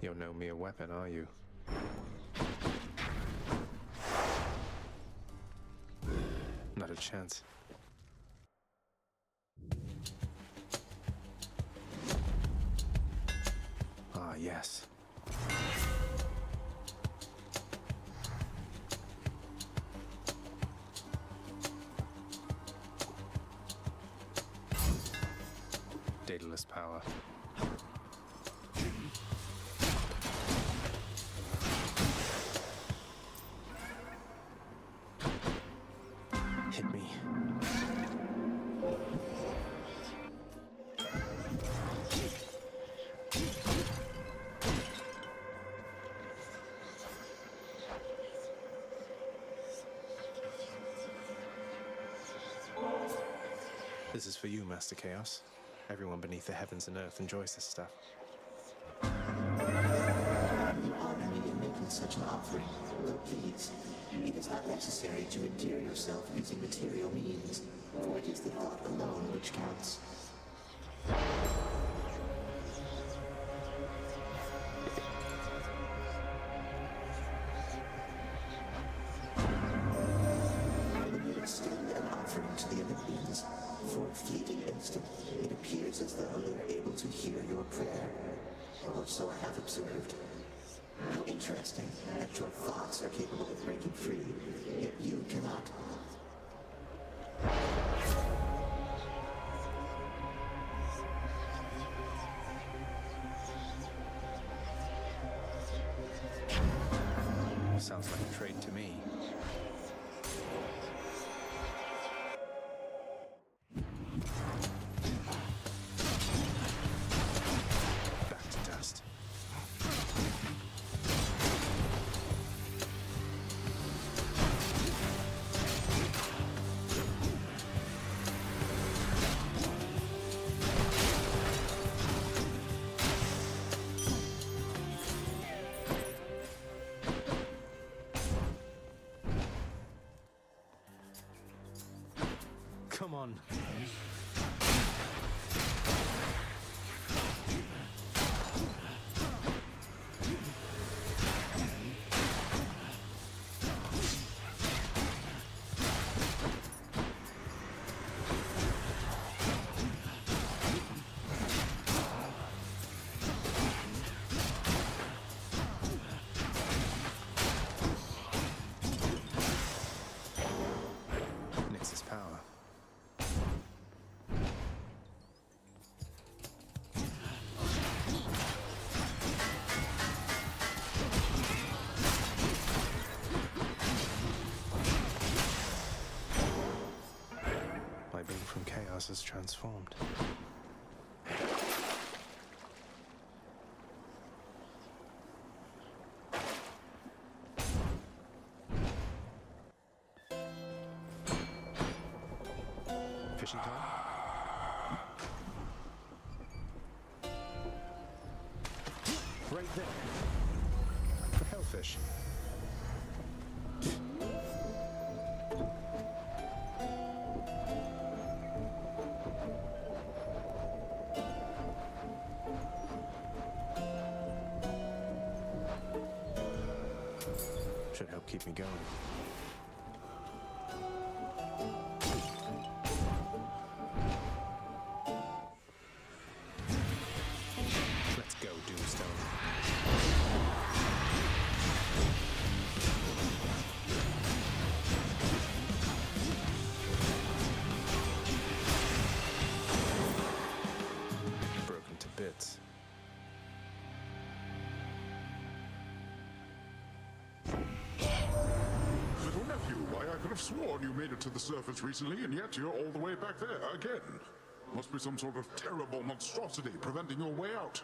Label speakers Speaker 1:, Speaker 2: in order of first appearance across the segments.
Speaker 1: You're no mere weapon, are you? Not a chance. Ah, yes. Daedalus power. Hit me. This is for you, Master Chaos. Everyone beneath the heavens and earth enjoys this stuff.
Speaker 2: You honor me in making such an offering, but please, it is not necessary to endear yourself using material means, for it is the thought alone which counts. When you extend an offering to the Olympians, for a fleeting instant, it appears as though they are able to hear your prayer. Or so I have observed. How interesting that your thoughts are capable of breaking free, yet you cannot.
Speaker 1: Sounds like a trade to me. Back to dust. Come on. Nix's power. My being from chaos is transformed. Fishing time? Right there. For hellfish. Should help keep me going. Let's go, Doomstone. Broken to bits.
Speaker 3: Little nephew, why I could have sworn you made it to the surface recently, and yet you're all the way back there again. Must be some sort of terrible monstrosity preventing your way out.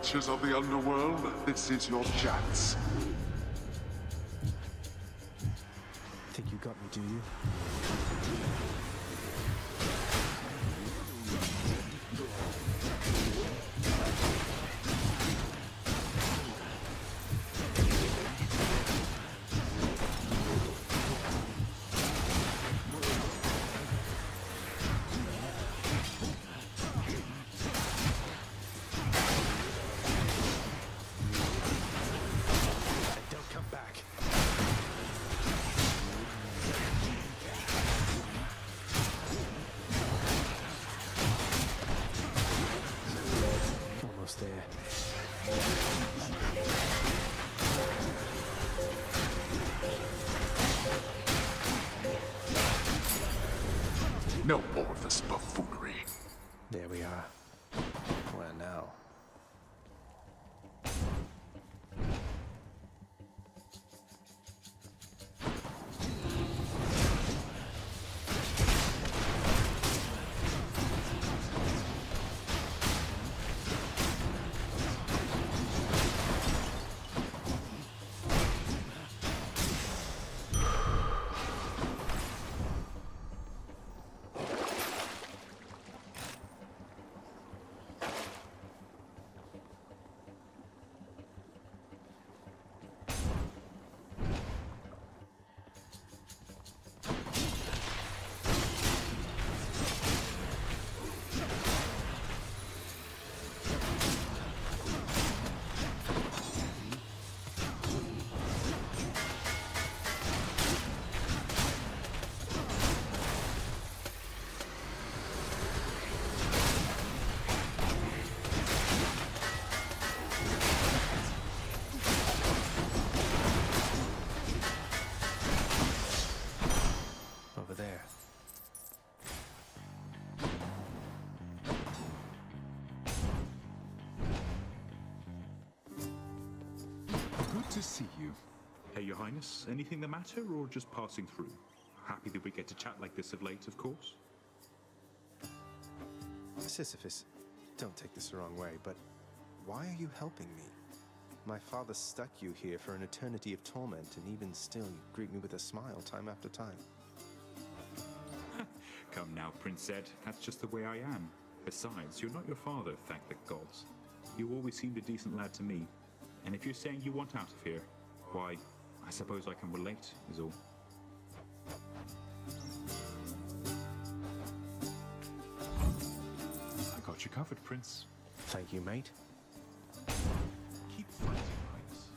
Speaker 3: wretches of the underworld, this is your chance.
Speaker 1: Think you got me, do you?
Speaker 3: No more of this buffoonery.
Speaker 1: There we are. Where now?
Speaker 4: To see you. Hey, Your Highness, anything the matter or just passing through? Happy that we get to chat like this of late, of course.
Speaker 1: Sisyphus, don't take this the wrong way, but why are you helping me? My father stuck you here for an eternity of torment, and even still you greet me with a smile time after time.
Speaker 4: Come now, Prince Ed, that's just the way I am. Besides, you're not your father, thank the gods. You always seemed a decent lad to me. And if you're saying you want out of here, why, I suppose I can relate, is all.
Speaker 5: I got you covered, Prince.
Speaker 1: Thank you, mate.
Speaker 5: Keep fighting, Highness.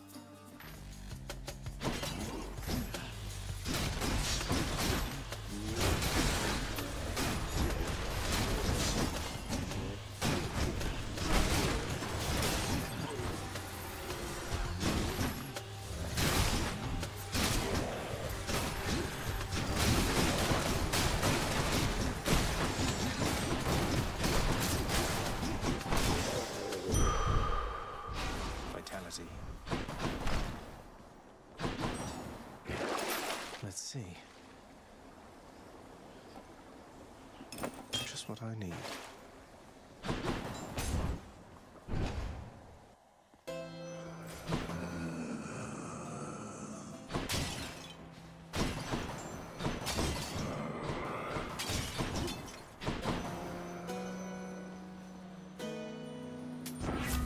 Speaker 1: Let's see. Just what I need.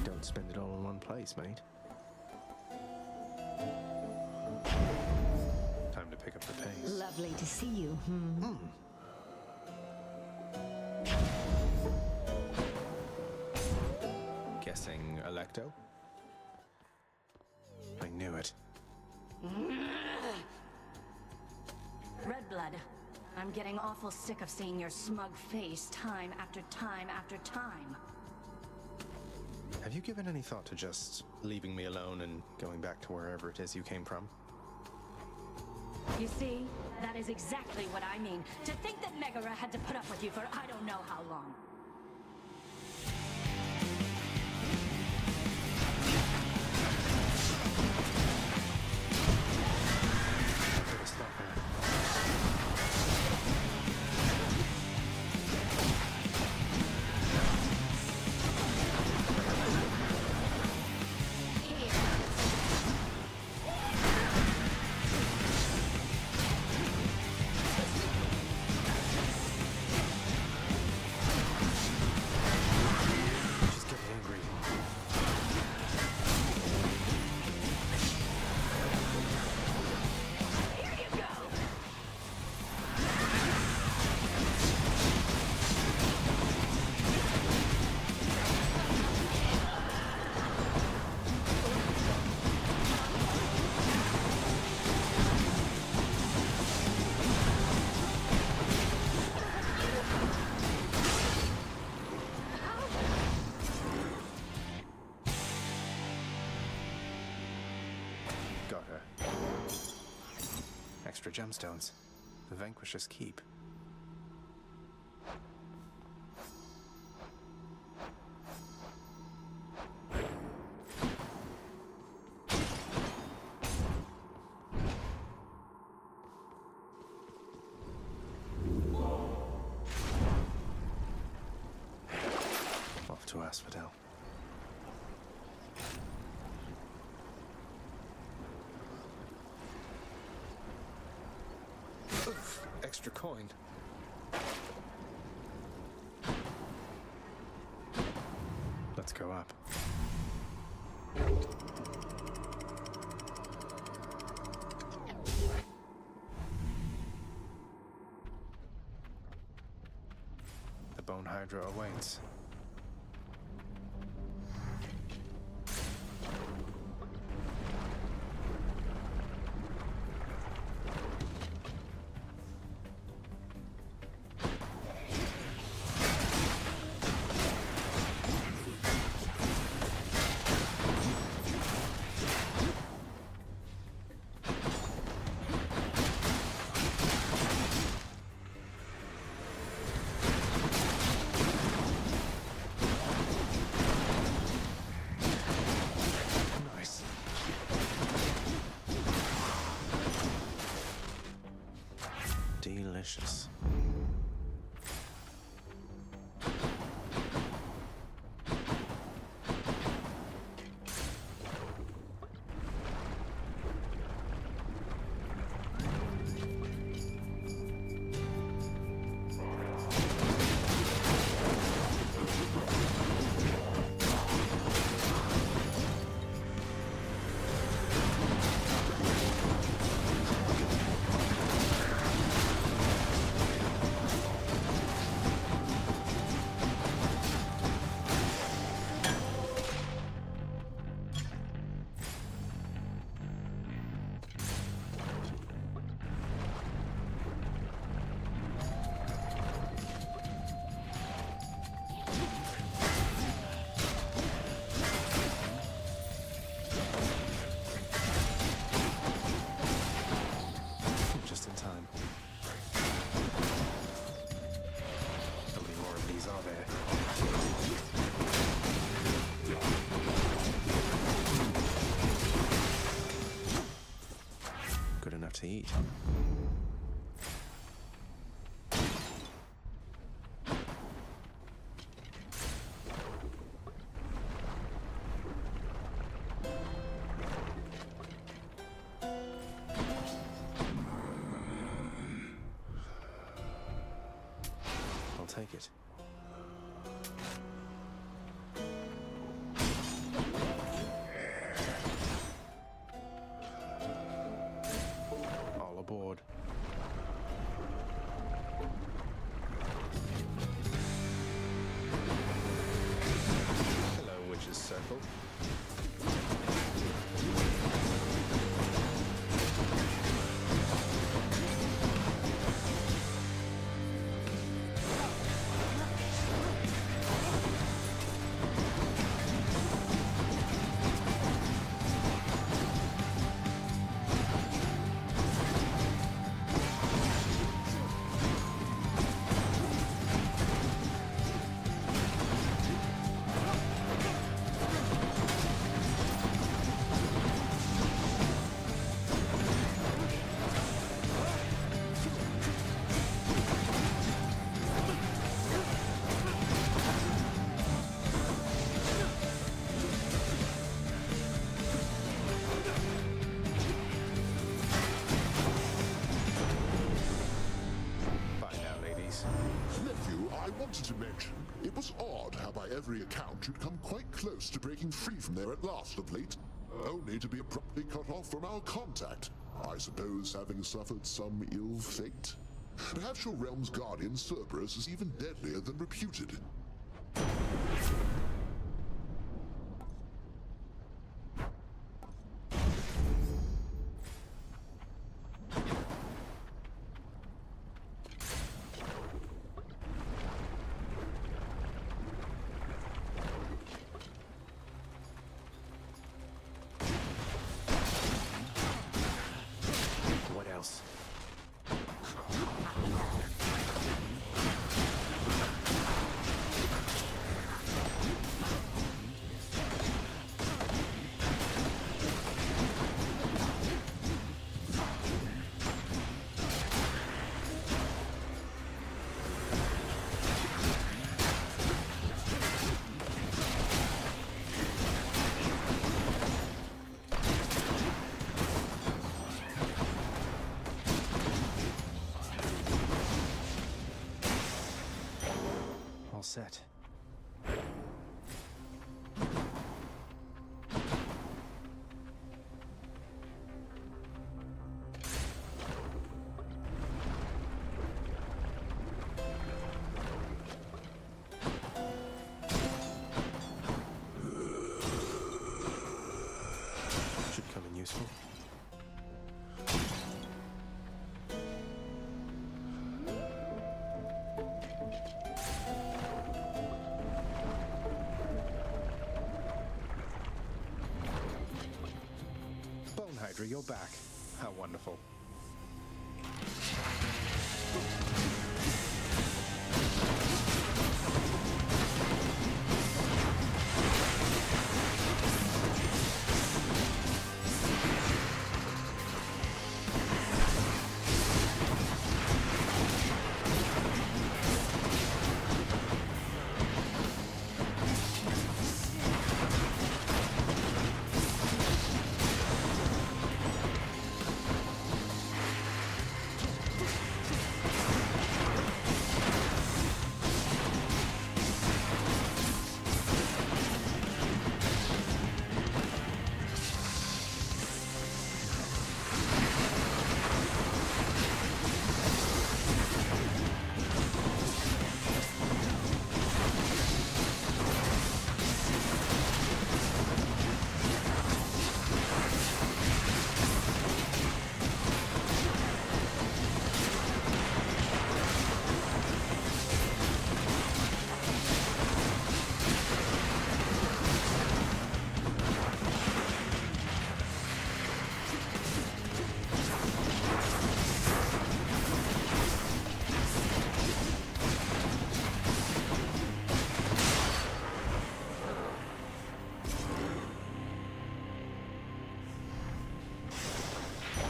Speaker 1: Don't spend it all in one place, mate. Time to pick up the pace.
Speaker 6: Lovely to see you.
Speaker 1: Guessing Electo? I knew it.
Speaker 6: Red blood. I'm getting awful sick of seeing your smug face time after time after time.
Speaker 1: Have you given any thought to just leaving me alone and going back to wherever it is you came from?
Speaker 6: You see, that is exactly what I mean. To think that Megara had to put up with you for I don't know how long.
Speaker 1: extra gemstones. The Vanquisher's keep. Off to Asphodel. Oof, extra coin. Let's go up. The Bone Hydra awaits. Delicious. To eat. I'll take it. Aboard. Hello, Witch's Circle.
Speaker 3: To mention, it was odd how by every account you'd come quite close to breaking free from there at last of late, only to be abruptly cut off from our contact. I suppose having suffered some ill fate? Perhaps your realm's guardian, Cerberus, is even deadlier than reputed.
Speaker 1: All set. Should come in useful. You're back. How wonderful.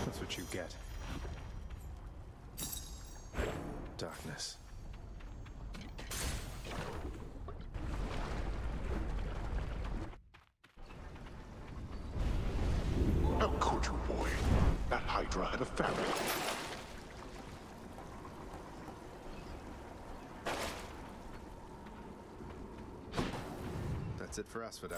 Speaker 1: That's what you get. Darkness.
Speaker 3: How could you, boy? That Hydra had a family.
Speaker 1: That's it for Asphodel.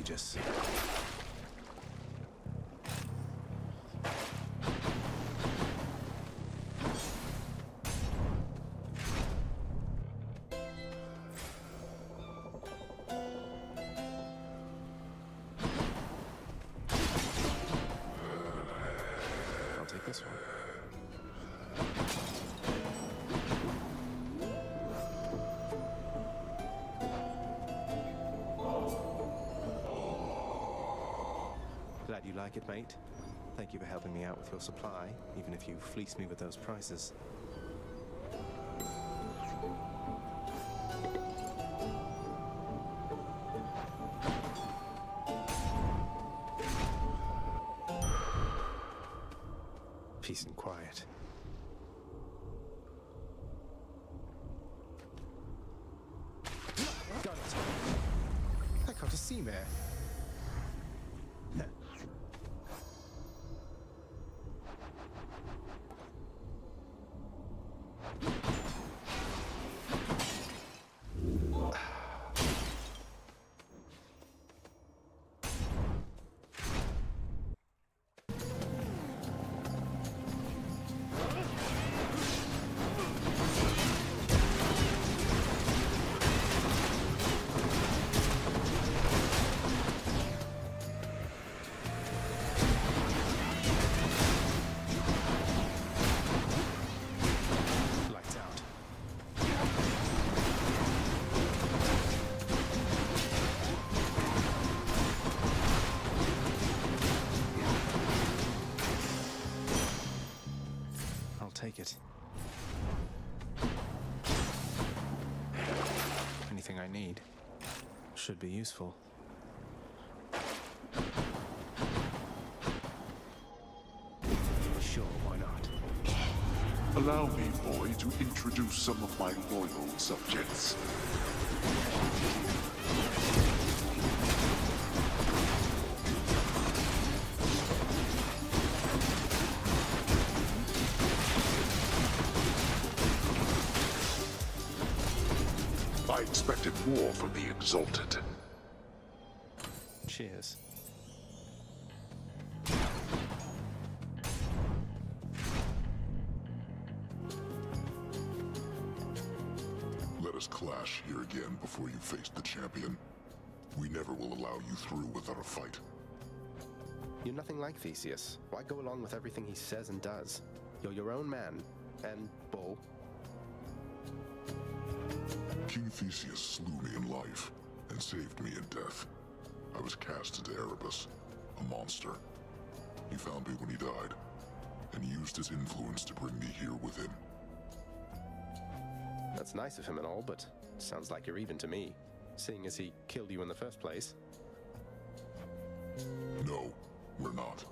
Speaker 1: egregious. I'll take this one. Glad you like it, mate. Thank you for helping me out with your supply, even if you fleece me with those prices. Peace and quiet. Got it. I caught a sea mare. Take it. Anything I need should be useful. Sure, why not?
Speaker 3: Allow me, boy, to introduce some of my loyal subjects. I expected more from the Exalted.
Speaker 1: Cheers.
Speaker 3: Let us clash here again before you face the champion. We never will allow you through without a fight.
Speaker 1: You're nothing like Theseus. Why go along with everything he says and does? You're your own man. And bull.
Speaker 3: King Theseus slew me in life and saved me in death. I was cast into Erebus, a monster. He found me when he died, and used his influence to bring me here with him.
Speaker 1: That's nice of him and all, but sounds like you're even to me, seeing as he killed you in the first place.
Speaker 3: No, we're not.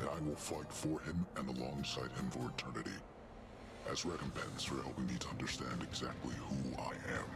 Speaker 3: And I will fight for him and alongside him for eternity, as recompense for helping me to understand exactly who I am.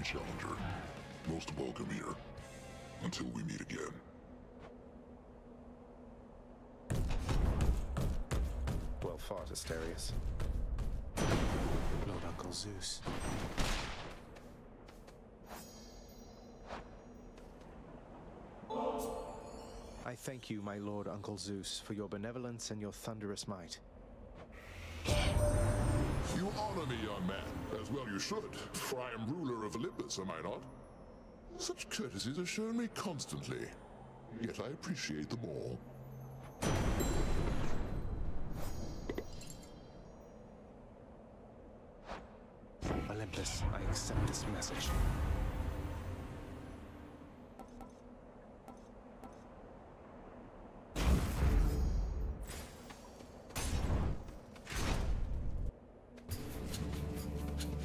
Speaker 3: Challenger. Most welcome here. Until we meet again.
Speaker 1: Well fought, Asterius. Lord Uncle Zeus. I thank you, my lord Uncle Zeus, for your benevolence and your thunderous might.
Speaker 3: You honor me, young man, as well you should, for I am ruler of Olympus, am I not? Such courtesies are shown me constantly, yet I appreciate them all.
Speaker 1: Olympus, I accept this message.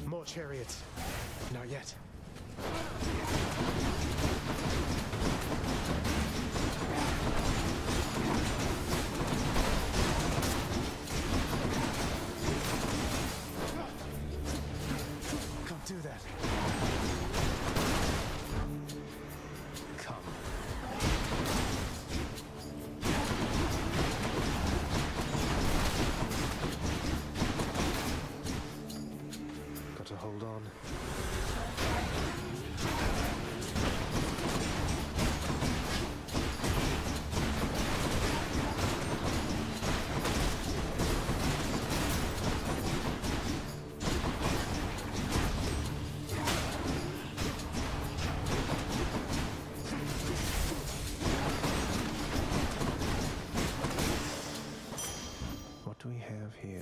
Speaker 1: More chariots. Not yet. Can't do that. Come. Got to hold on. What do we have here?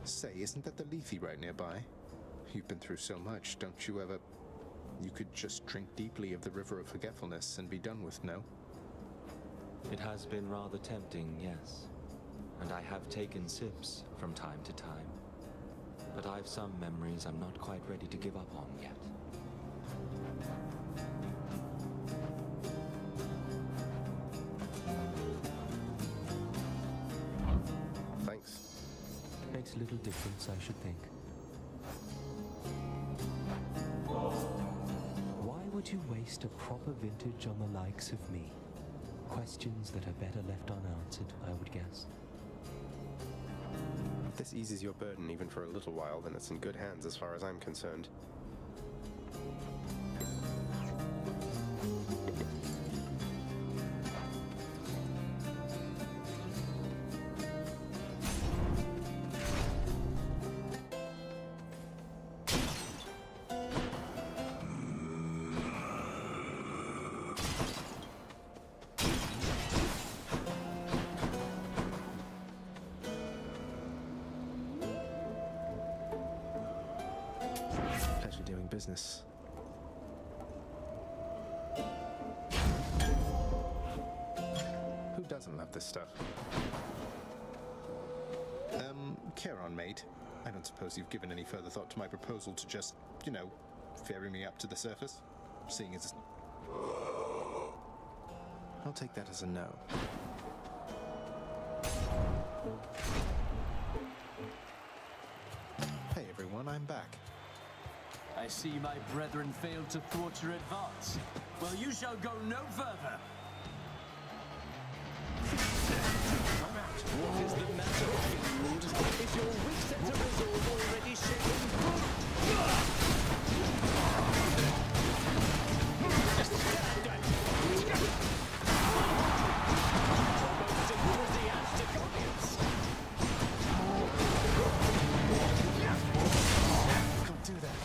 Speaker 1: Say, isn't that the Lethe right nearby? You've been through so much, don't you ever... You could just drink deeply of the river of forgetfulness and be done with, no?
Speaker 7: It has been rather tempting, yes. And I have taken sips from time to time. But I've some memories I'm not quite ready to give up on yet.
Speaker 1: Thanks.
Speaker 8: Makes little difference, I should think. Why would you waste a proper vintage on the likes of me? Questions that are better left unanswered, I would guess.
Speaker 1: If this eases your burden even for a little while, then it's in good hands as far as I'm concerned. Pleasure doing business. Who doesn't love this stuff? Care on, mate. I don't suppose you've given any further thought to my proposal to just, you know, ferry me up to the surface? Seeing as... I'll take that as a no. Hey everyone, I'm back.
Speaker 9: I see my brethren failed to thwart your advance. Well, you shall go no further.
Speaker 8: What is the matter, Field? Is your weak sense of resolve already shaken? Most enthusiastic audience.
Speaker 1: Can't do that.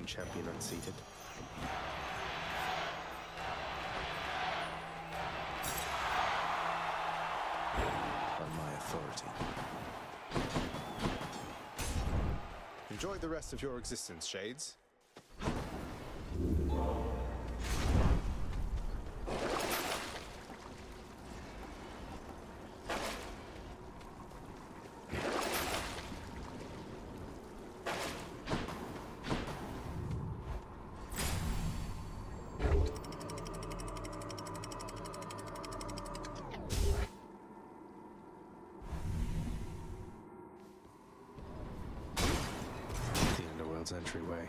Speaker 1: one champion unseated. On my authority. Enjoy the rest of your existence, Shades. Entryway.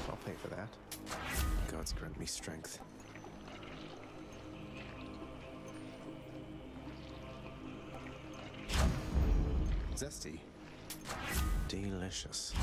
Speaker 1: I'll pay for that. Gods grant me strength. Zesty. Delicious.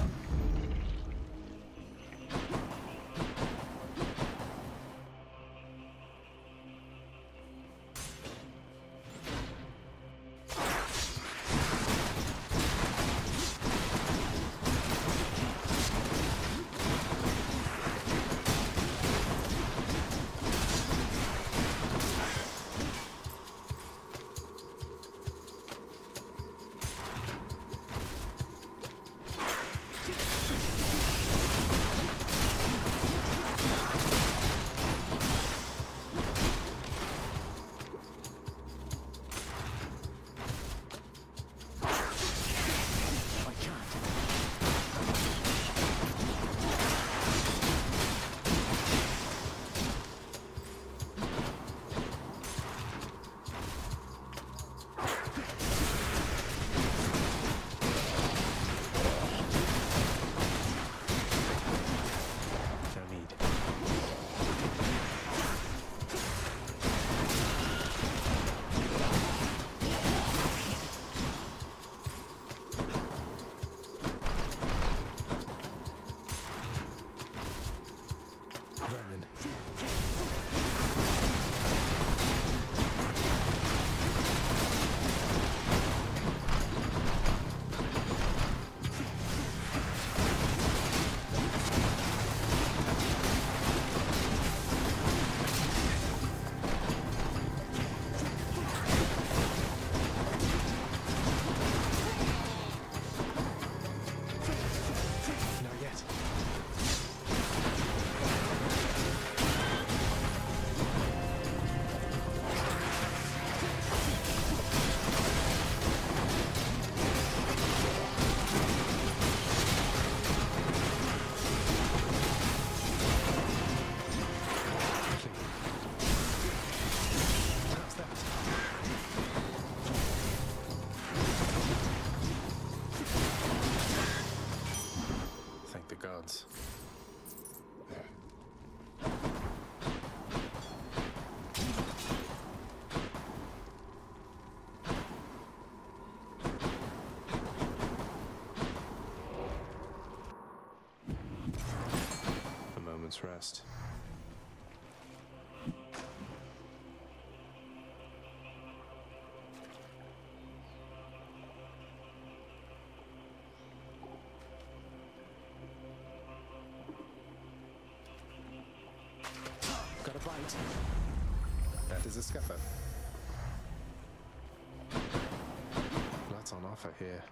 Speaker 1: Rest. Got a bite. That is a scuffer. Lots on offer here.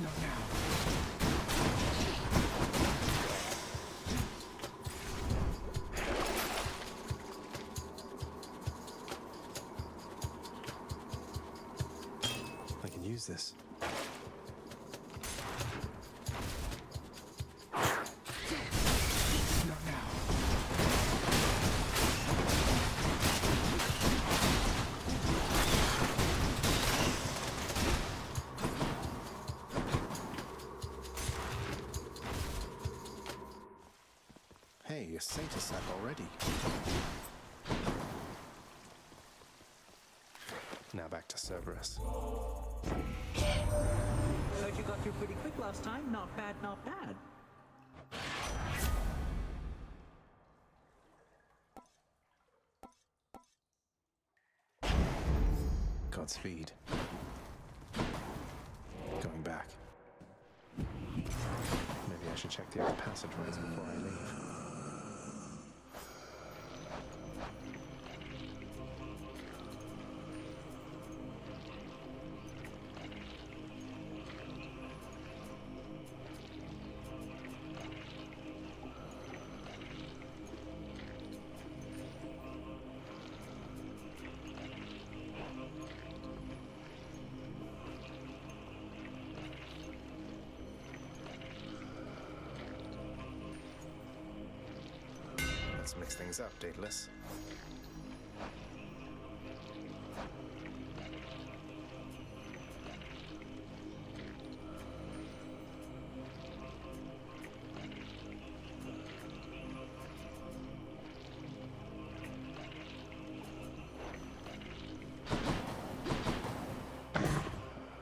Speaker 1: Not now. use this.
Speaker 5: Not now.
Speaker 1: Hey, a satyr sack already. Now back to Cerberus.
Speaker 10: Heard you got through pretty quick last time. Not bad, not bad.
Speaker 1: Godspeed. Going back. Maybe I should check the other passageways before I leave. Let's mix things up, Daedalus.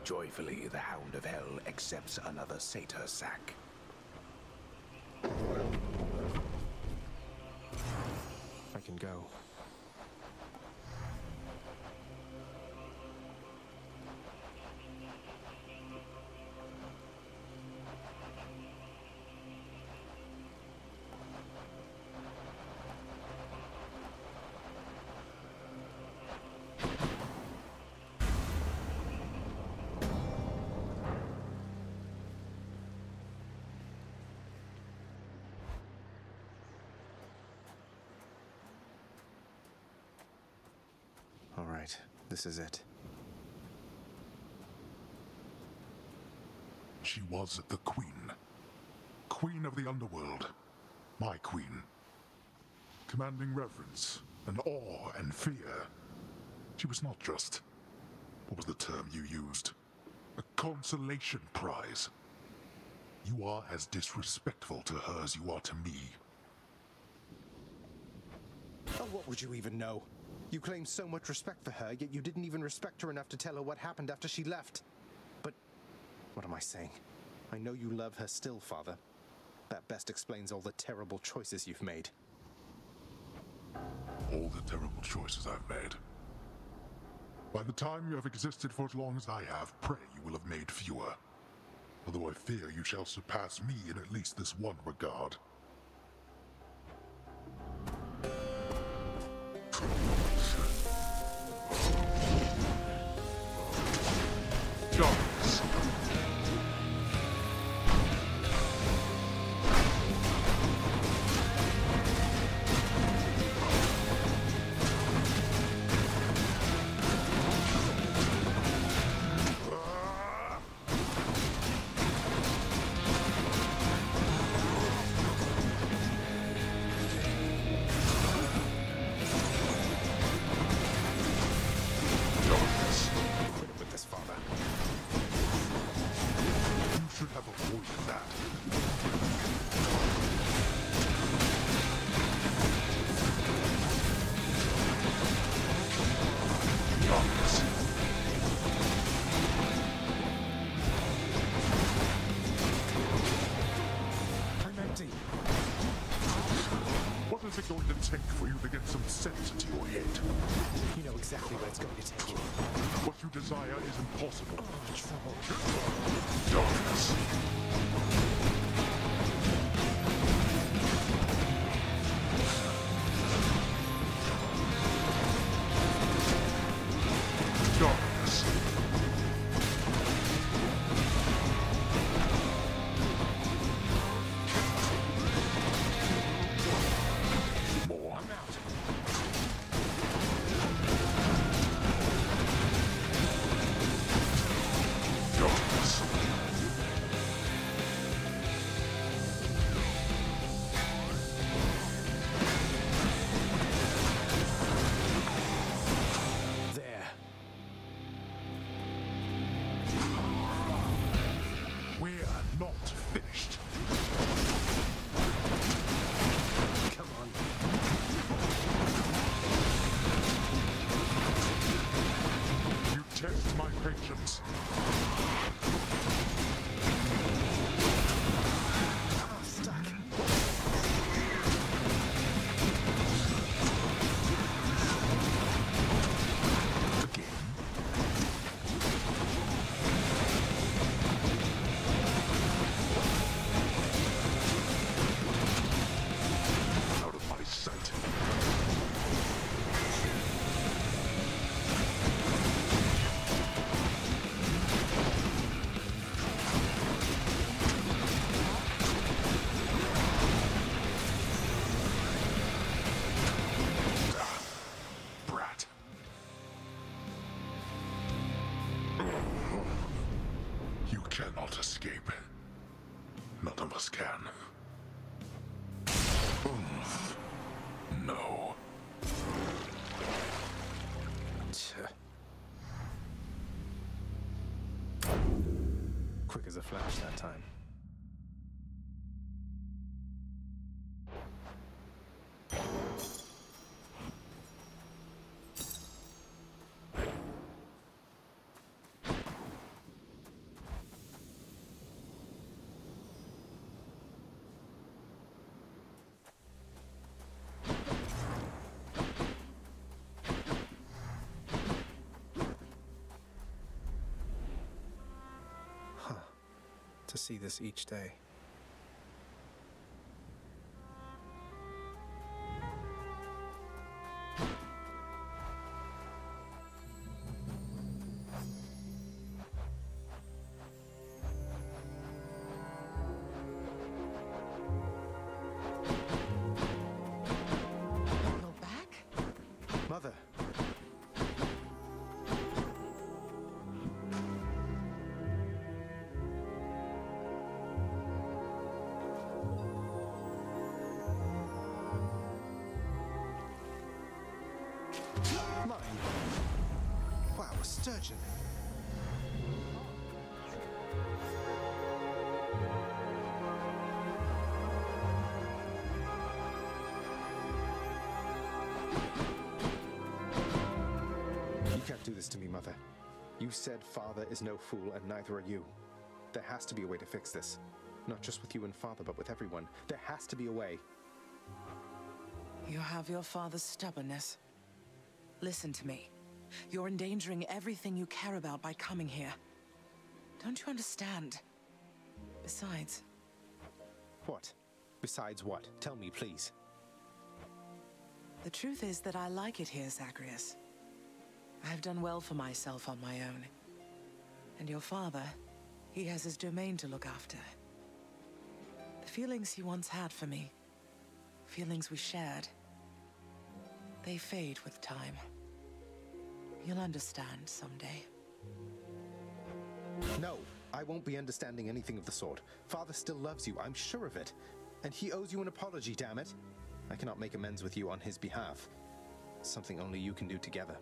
Speaker 11: Joyfully, the Hound of Hell accepts another satyr sack.
Speaker 1: I can go. All right, this is it.
Speaker 3: She was the queen. Queen of the underworld. My queen. Commanding reverence and awe and fear. She was not just, what was the term you used? A consolation prize. You are as disrespectful to her as you are to me.
Speaker 1: Oh, what would you even know? You claim so much respect for her, yet you didn't even respect her enough to tell her what happened after she left. But what am I saying? I know you love her still, Father. That best explains all the terrible choices you've made.
Speaker 3: All the terrible choices I've made. By the time you have existed for as long as I have, pray you will have made fewer. Although I fear you shall surpass me in at least this one regard. Darkness. What is it going to take for you to get some sense into your head?
Speaker 1: You know exactly where it's going to take you.
Speaker 3: What you desire is impossible.
Speaker 1: Trouble.
Speaker 3: Darkness. You cannot escape. None of us can. No.
Speaker 1: Quick as a flash that time. To see this each day.
Speaker 12: You're back?
Speaker 1: Mother. Wow, a sturgeon. You can't do this to me, Mother. You said Father is no fool, and neither are you. There has to be a way to fix this. Not just with you and Father, but with everyone. There has to be a way.
Speaker 12: You have your father's stubbornness. Listen to me. You're endangering everything you care about by coming here. Don't you understand? Besides...
Speaker 1: What? Besides what? Tell me, please.
Speaker 12: The truth is that I like it here, Zagreus. I've done well for myself on my own. And your father, he has his domain to look after. The feelings he once had for me, feelings we shared, they fade with time. You'll understand someday.
Speaker 1: No, I won't be understanding anything of the sort. Father still loves you, I'm sure of it. And he owes you an apology, damn it. I cannot make amends with you on his behalf. Something only you can do together.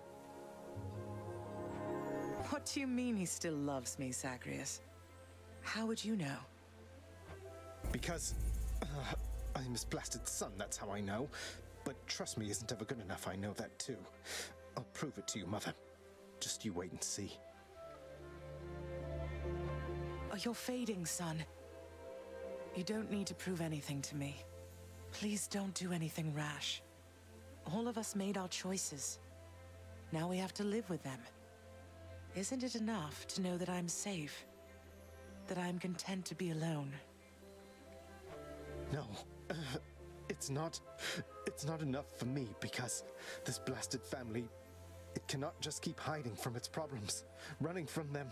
Speaker 12: What do you mean he still loves me, Zagreus? How would you know?
Speaker 1: Because... I'm his blasted son, that's how I know. But trust me isn't ever good enough, I know that too. I'll prove it to you, Mother. Just you wait and see.
Speaker 12: Oh, you're fading, son. You don't need to prove anything to me. Please don't do anything rash. All of us made our choices. Now we have to live with them. Isn't it enough to know that I'm safe? That I'm content to be alone?
Speaker 1: No. It's not enough for me, because this blasted family, it cannot just keep hiding from its problems, running from them.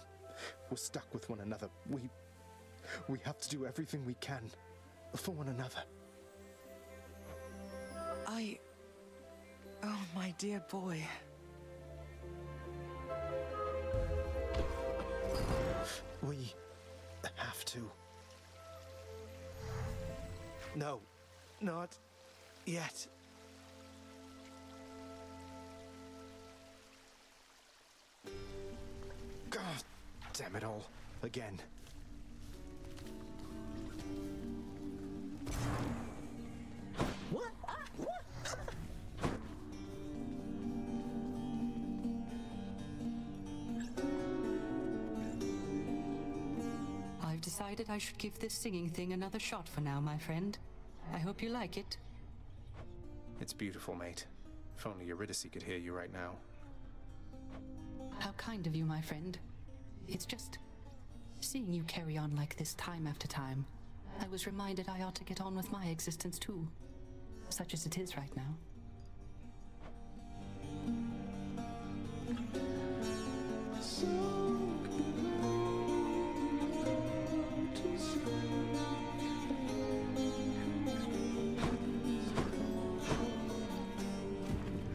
Speaker 1: We're stuck with one another. We have to do everything we can for one another.
Speaker 12: Oh, my dear boy.
Speaker 1: We have to. No, not yet. God damn it all. Again.
Speaker 10: What? What?
Speaker 13: I've decided I should give this singing thing another shot for now, my friend. I hope you like it.
Speaker 1: It's beautiful, mate. If only Eurydice could hear you right now.
Speaker 13: How kind of you, my friend. It's just... seeing you carry on like this time after time, I was reminded I ought to get on with my existence too. Such as it is right now.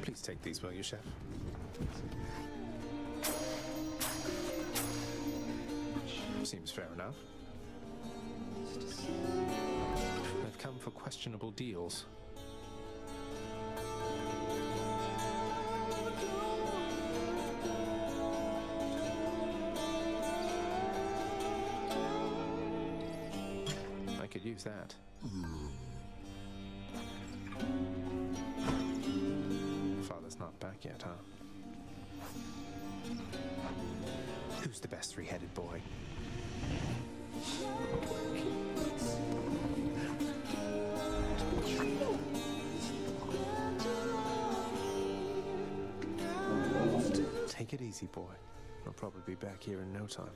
Speaker 1: Please take these, will you, Chef? Seems fair enough. They've come for questionable deals. I could use that. Father's not back yet, huh? Who's the best three-headed boy? Take it easy, boy. I'll probably be back here in no time.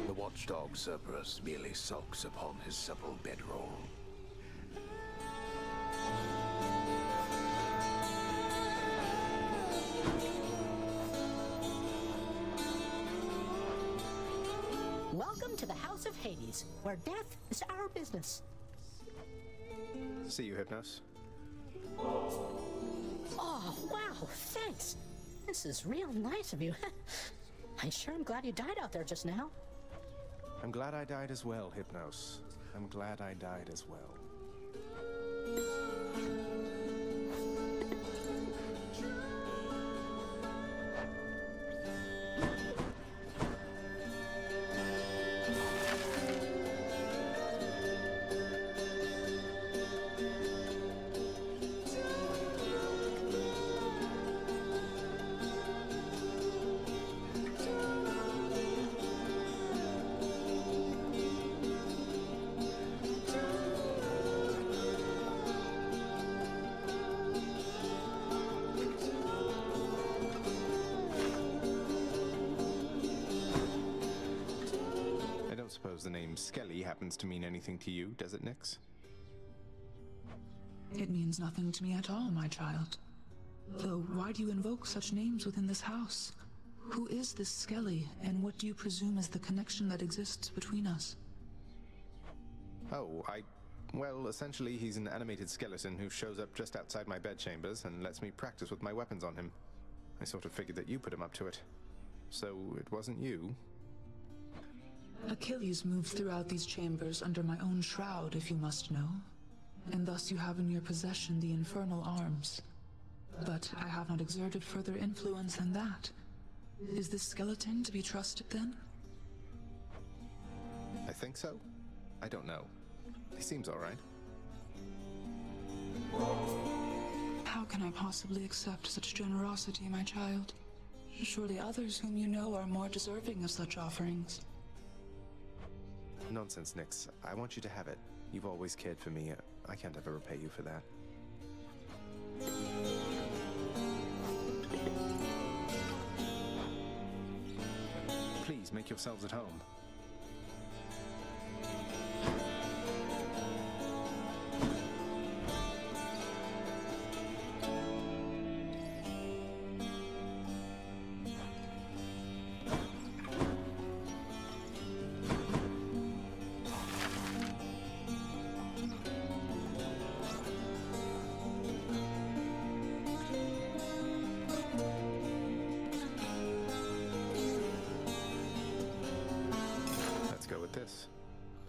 Speaker 11: The watchdog Cerberus merely sulks upon his supple bedroll.
Speaker 10: Welcome to the House of Hades, where death is our business.
Speaker 1: See you, Hypnos.
Speaker 10: Oh, wow, thanks. This is real nice of you. I sure am glad you died out there just now.
Speaker 1: I'm glad I died as well, Hypnos. I'm glad I died as well. The name Skelly happens to mean anything to you, does it, Nyx?
Speaker 14: It means nothing to me at all, my child. Though, why do you invoke such names within this house? Who is this Skelly, and what do you presume is the connection that exists between us?
Speaker 1: Oh, well, essentially he's an animated skeleton who shows up just outside my bedchambers and lets me practice with my weapons on him. I sort of figured that you put him up to it. So, it wasn't you?
Speaker 14: Achilles moved throughout these chambers under my own shroud, if you must know. And thus you have in your possession the infernal arms. But I have not exerted further influence than that. Is this skeleton to be trusted, then?
Speaker 1: I think so. I don't know. He seems all right.
Speaker 14: How can I possibly accept such generosity, my child? Surely others whom you know are more deserving of such offerings.
Speaker 1: Nonsense, Nyx. I want you to have it. You've always cared for me. I can't ever repay you for that. Please, make yourselves at home.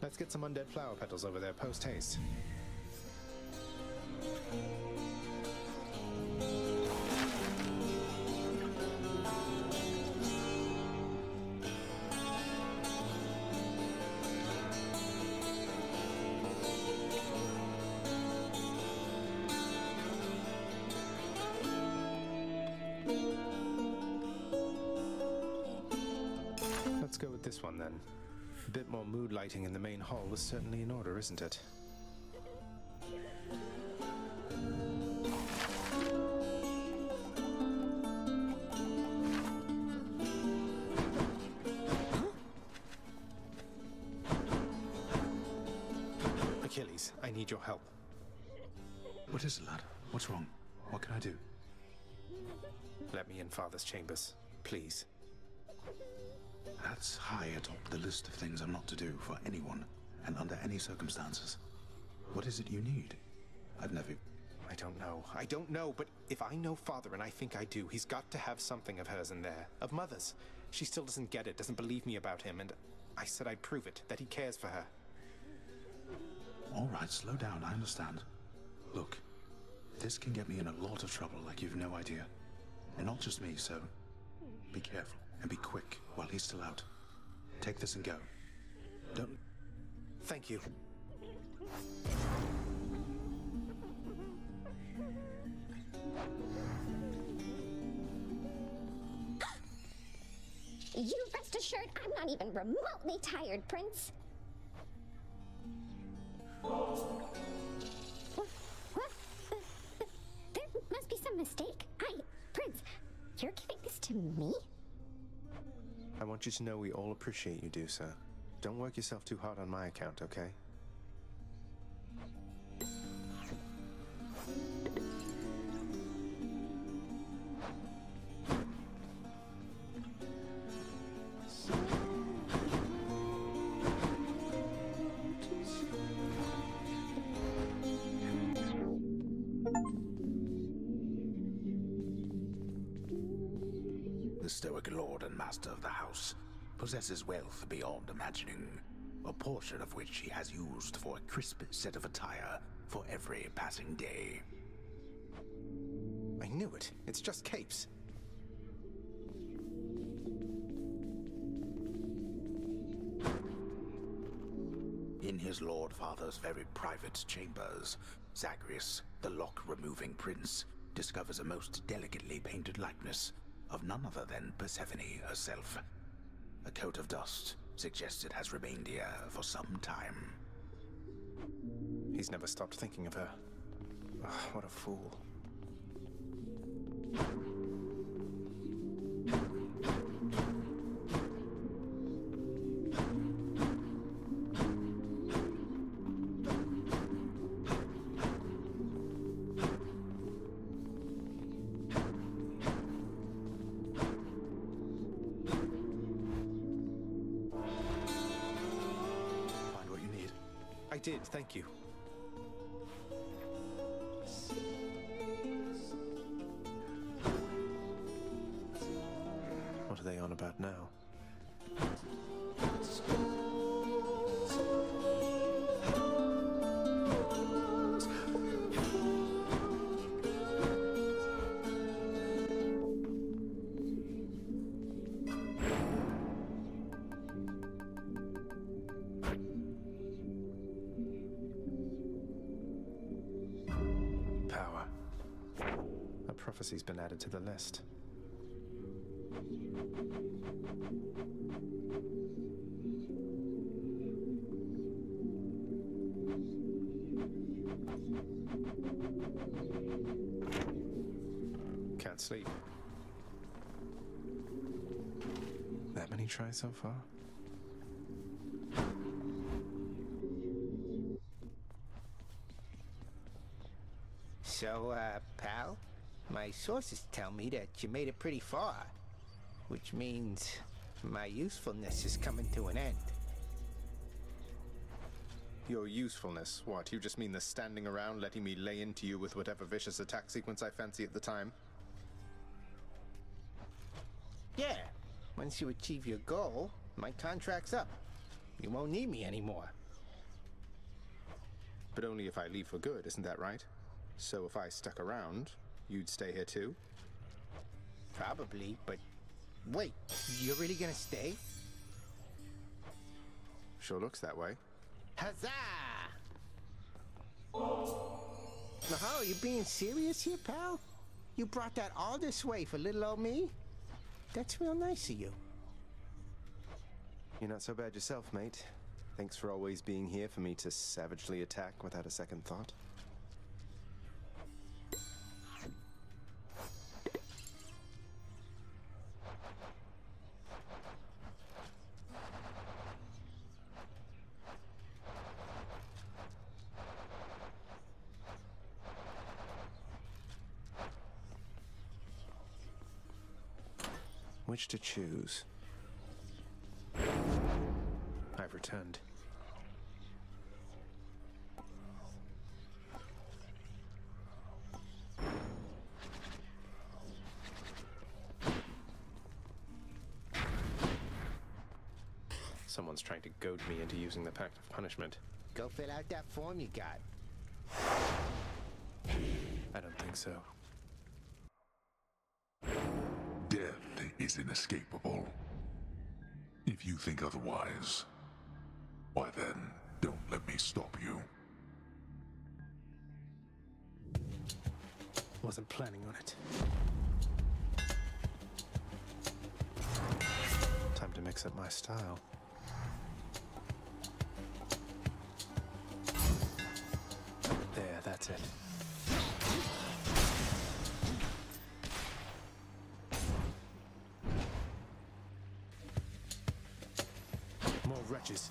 Speaker 1: Let's get some undead flower petals over there, post-haste. Let's go with this one, then. A bit more mood lighting in the main hall is certainly in order, isn't it? Achilles, I need your help.
Speaker 15: What is it, lad? What's wrong? What can I do?
Speaker 1: Let me in Father's chambers, please.
Speaker 15: That's high atop the list of things I'm not to do for anyone, and under any circumstances. What is it you need? I've never...
Speaker 1: I don't know, but if I know Father, and I think I do, he's got to have something of hers in there. Of Mother's. She still doesn't get it, doesn't believe me about him, and I said I'd prove it, that he cares for her.
Speaker 15: All right, slow down, I understand. Look, this can get me in a lot of trouble like you've no idea. And not just me, so be careful and be quick while he's still out. Take this and go. Don't...
Speaker 1: Thank you.
Speaker 16: You rest assured I'm not even remotely tired, Prince. There must be some mistake. Prince, you're giving this to me?
Speaker 1: I want you to know we all appreciate you do, sir. Don't work yourself too hard on my account, okay?
Speaker 11: The stoic lord and master of the house possesses wealth beyond imagining, a portion of which he has used for a crisp set of attire for every passing day.
Speaker 1: I knew it. It's just capes.
Speaker 11: In his lord father's very private chambers, Zagreus, the lock-removing prince, discovers a most delicately painted likeness of none other than Persephone herself. A coat of dust suggests it has remained here for some time.
Speaker 1: He's never stopped thinking of her. Ugh, what a fool. I did, thank you. What are they on about now? Prophecy's been added to the list. Can't sleep. That many tries so far?
Speaker 17: So, pal? My sources tell me that you made it pretty far, which means my usefulness is coming to an end.
Speaker 1: Your usefulness? What, you just mean the standing around letting me lay into you with whatever vicious attack sequence I fancy at the time?
Speaker 17: Yeah, once you achieve your goal, my contract's up. You won't need me anymore.
Speaker 1: But only if I leave for good, isn't that right? So if I stuck around, you'd stay here too?
Speaker 17: Probably, but wait, you're really gonna stay?
Speaker 1: Sure looks that way.
Speaker 17: Huzzah! Now, you being serious here, pal? You brought that all this way for little old me? That's real nice of you.
Speaker 1: You're not so bad yourself, mate. Thanks for always being here for me to savagely attack without a second thought. Which to choose? I've returned. Someone's trying to goad me into using the Pact of Punishment.
Speaker 17: Go fill out that form you got.
Speaker 1: I don't think so.
Speaker 3: Death is inescapable. If you think otherwise, why then, don't let me stop you.
Speaker 1: Wasn't planning on it. Time to mix up my style. There, that's it. More wretches.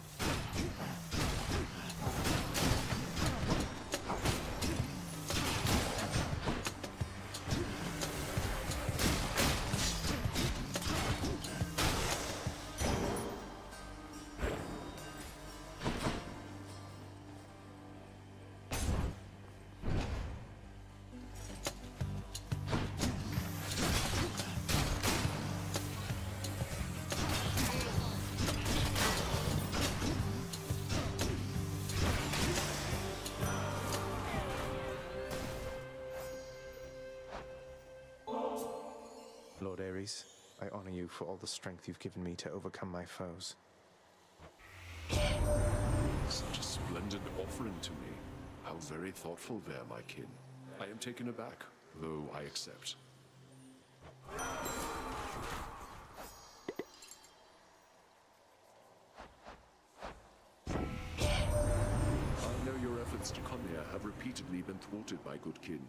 Speaker 1: Lord Ares, I honor you for all the strength you've given me to overcome my foes.
Speaker 18: Such a splendid offering to me. How very thoughtful there, my kin. I am taken aback, though I accept. I know your efforts to come here have repeatedly been thwarted, my good kin.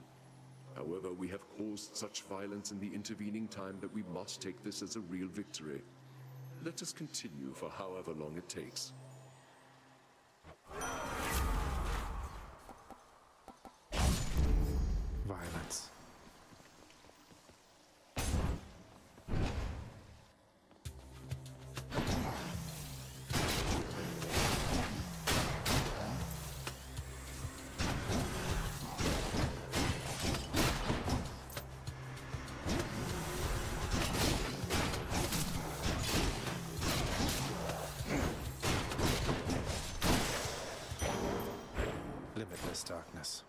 Speaker 18: However, we have caused such violence in the intervening time that we must take this as a real victory. Let us continue for however long it takes.
Speaker 1: Violence. Limitless darkness.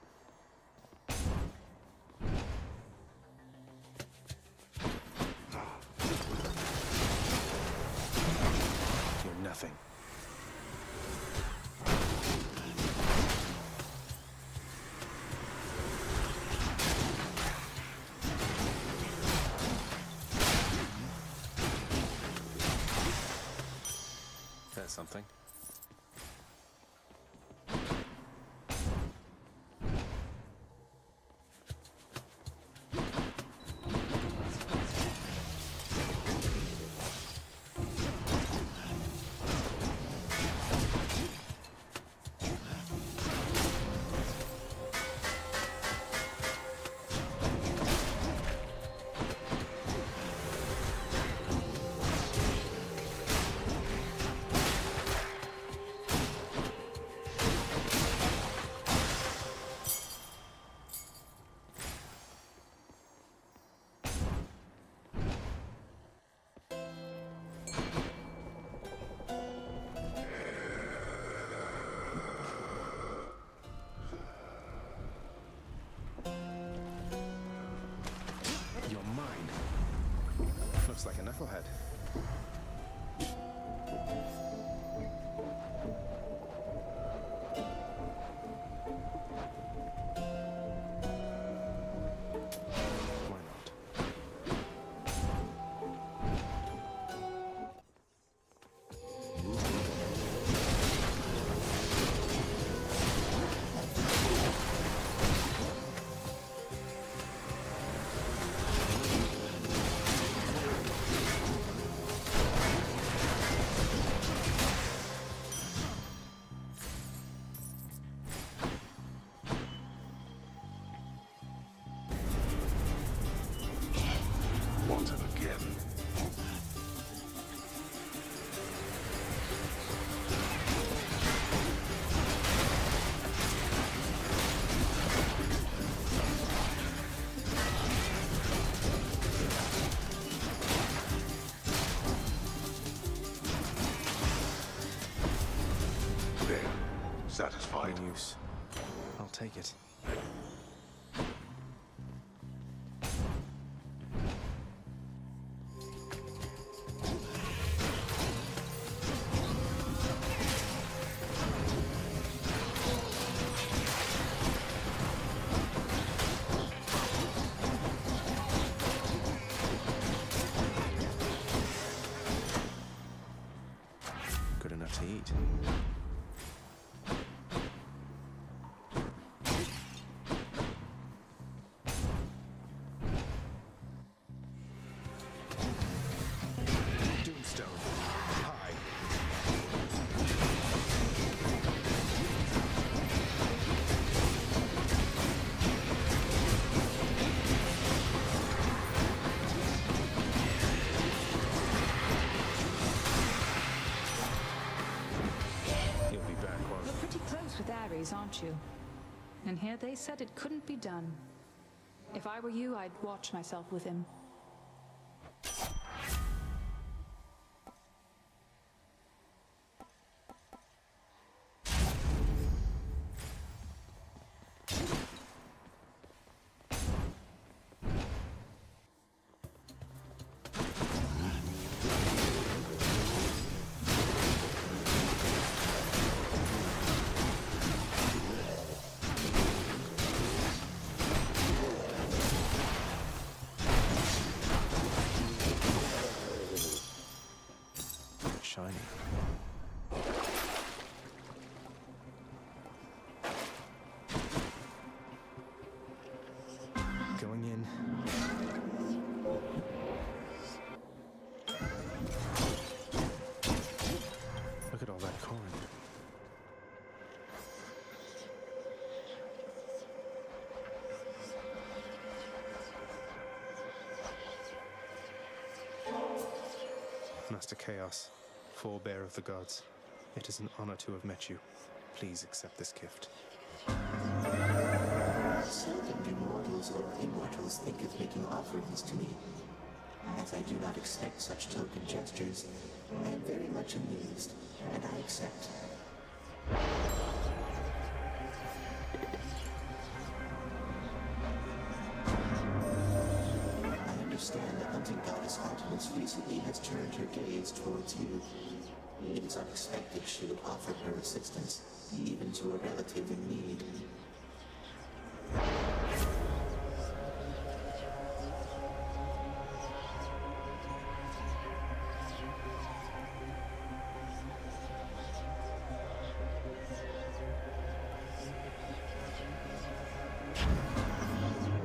Speaker 1: You're nothing. That's something. Looks like a knucklehead. Why not?
Speaker 15: Satisfied?
Speaker 1: No use. I'll take it. Good enough to eat.
Speaker 14: Aren't you? And here they said it couldn't be done. If I were you, I'd watch myself with him.
Speaker 1: Shiny. Going in. Look at all that corn. Master Chaos, forebear of the gods, it is an honor to have met you. Please accept this gift.
Speaker 2: Seldom do mortals or immortals think of making offerings to me. As I do not expect such token gestures, I am very much amused, and I accept. I understand the hunting goddess Artemis recently has turned her gaze towards you. It is unexpected she would offer her assistance, even to a relative in need.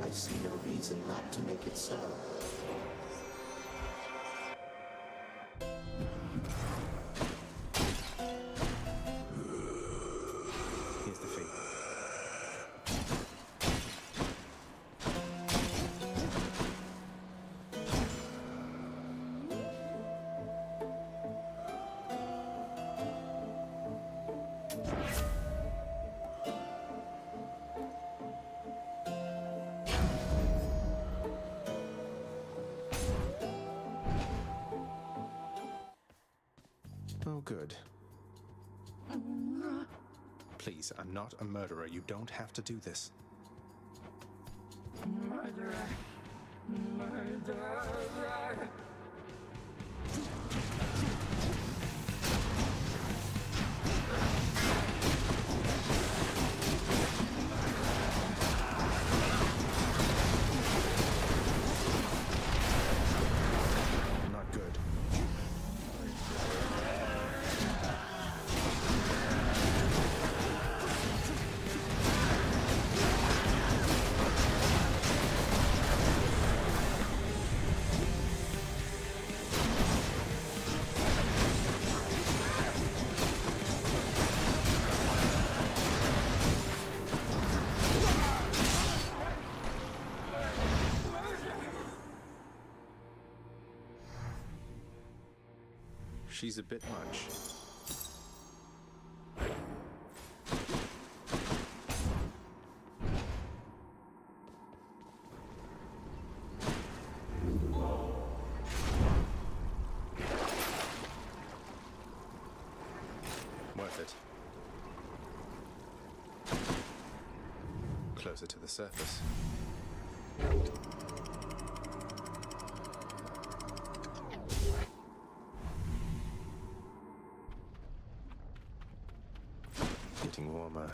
Speaker 2: I see no reason not to make it so.
Speaker 1: Here's the fee. Oh, good. Please, I'm not a murderer. You don't have to do this.
Speaker 14: Murderer. Murderer.
Speaker 1: Not good. She's a bit much. Worth it. closer to the surface. Getting warmer.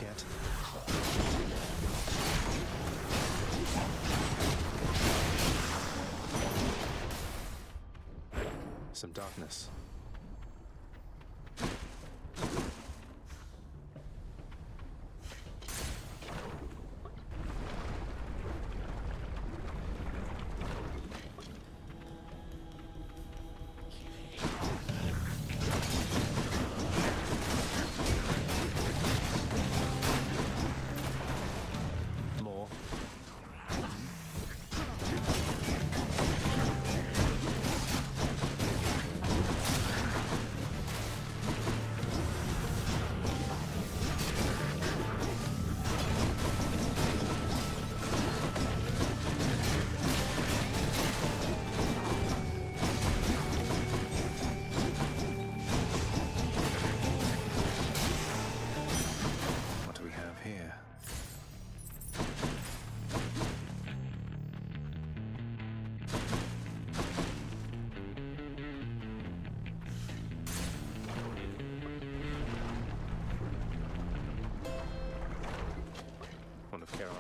Speaker 1: Yet. Some darkness.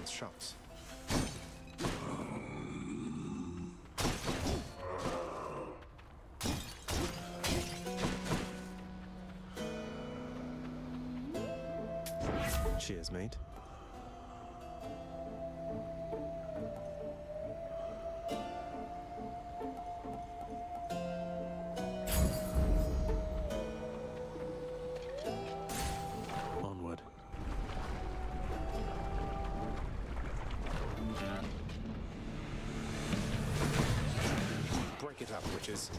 Speaker 1: Shots. Cheers, mate. Onward. Break it up, witches.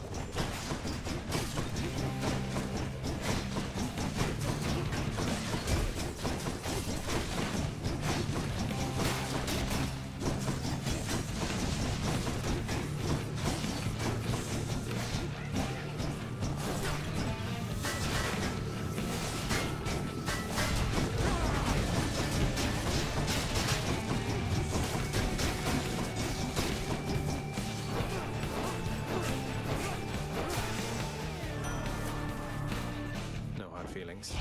Speaker 1: Feelings.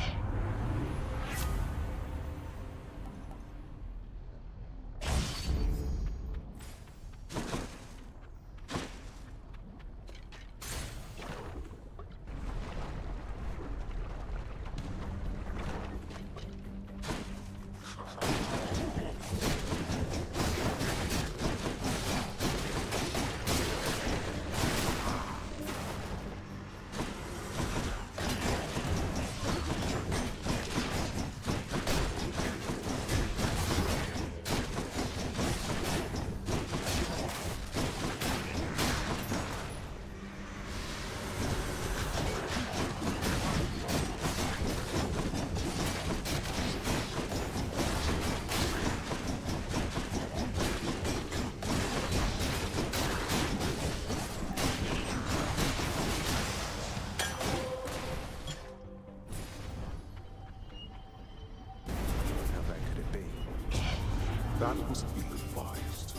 Speaker 18: That was ill-advised.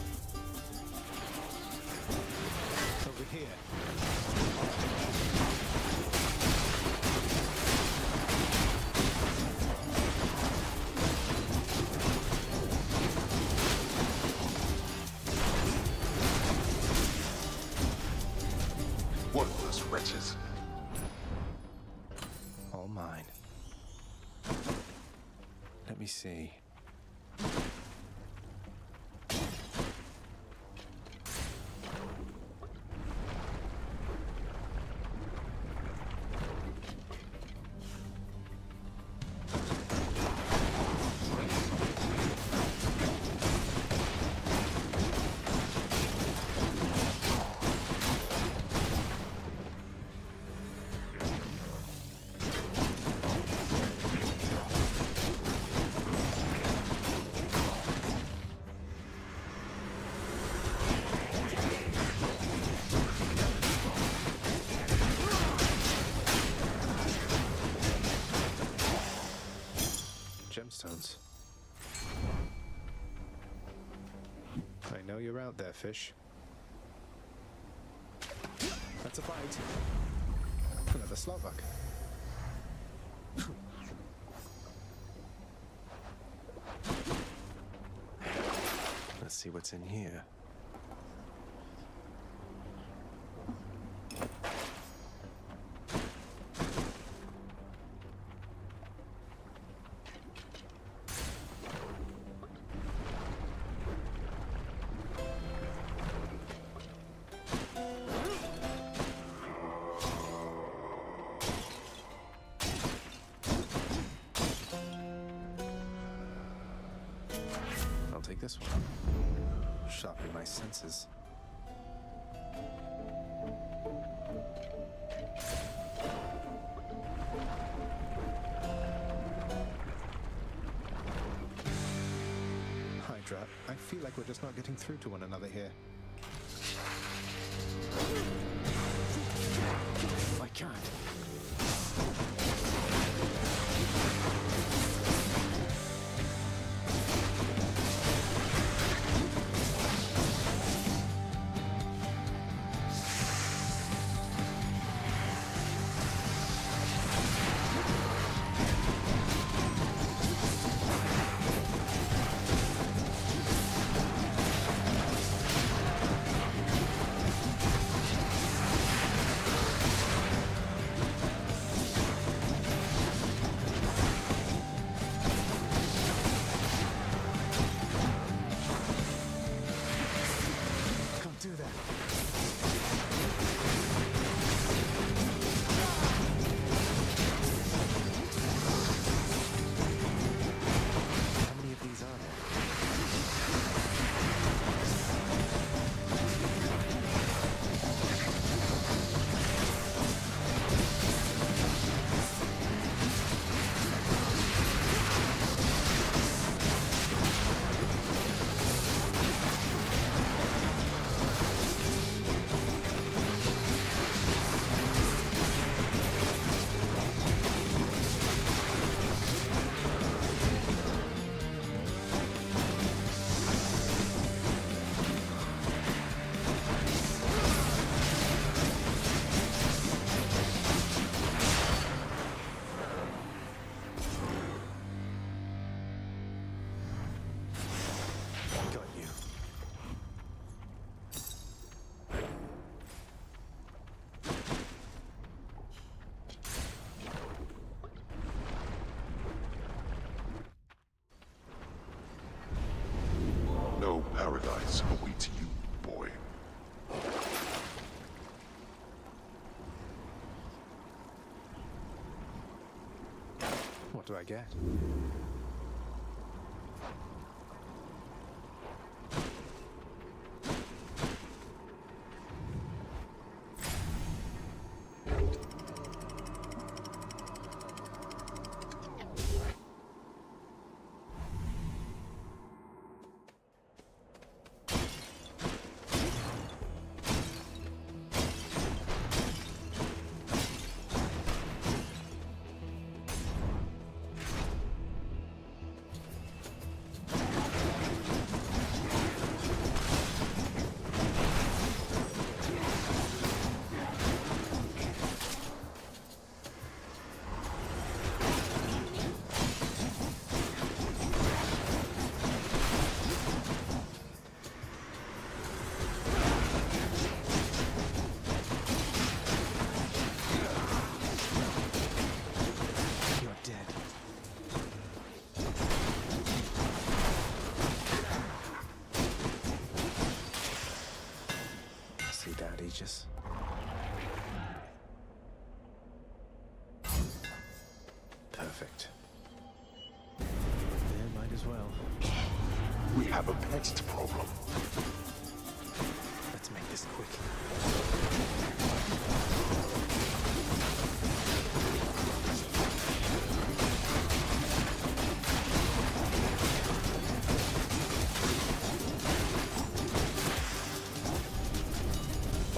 Speaker 1: Over here.
Speaker 18: Worthless wretches.
Speaker 1: All mine. Let me see. microphones. I know you're out there, fish. That's a bite. Another Slovak. Let's see what's in here. Take this one. Sharpen my senses. Hydra, I feel like we're just not getting through to one another here. I can't.
Speaker 3: No paradise awaits you, boy.
Speaker 1: What do I get? Aegis. Perfect. Yeah, might as well.
Speaker 3: We have a pest problem.
Speaker 1: Let's make this quick.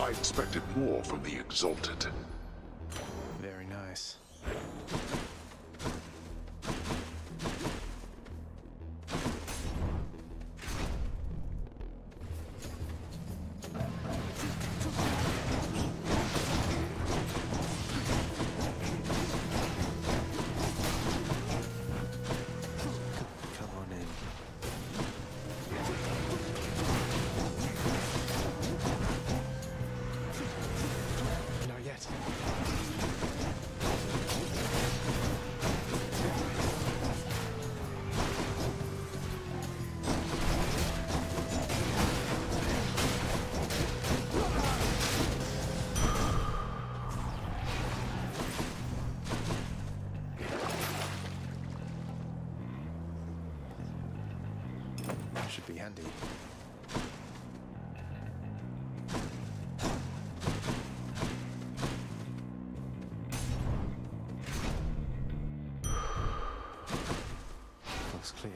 Speaker 3: I expected more from the Exalted.
Speaker 1: Very nice. should be handy. Looks clear.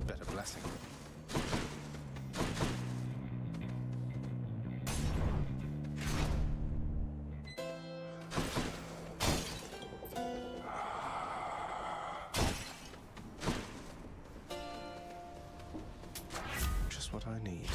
Speaker 1: Better blessing. Just what I need.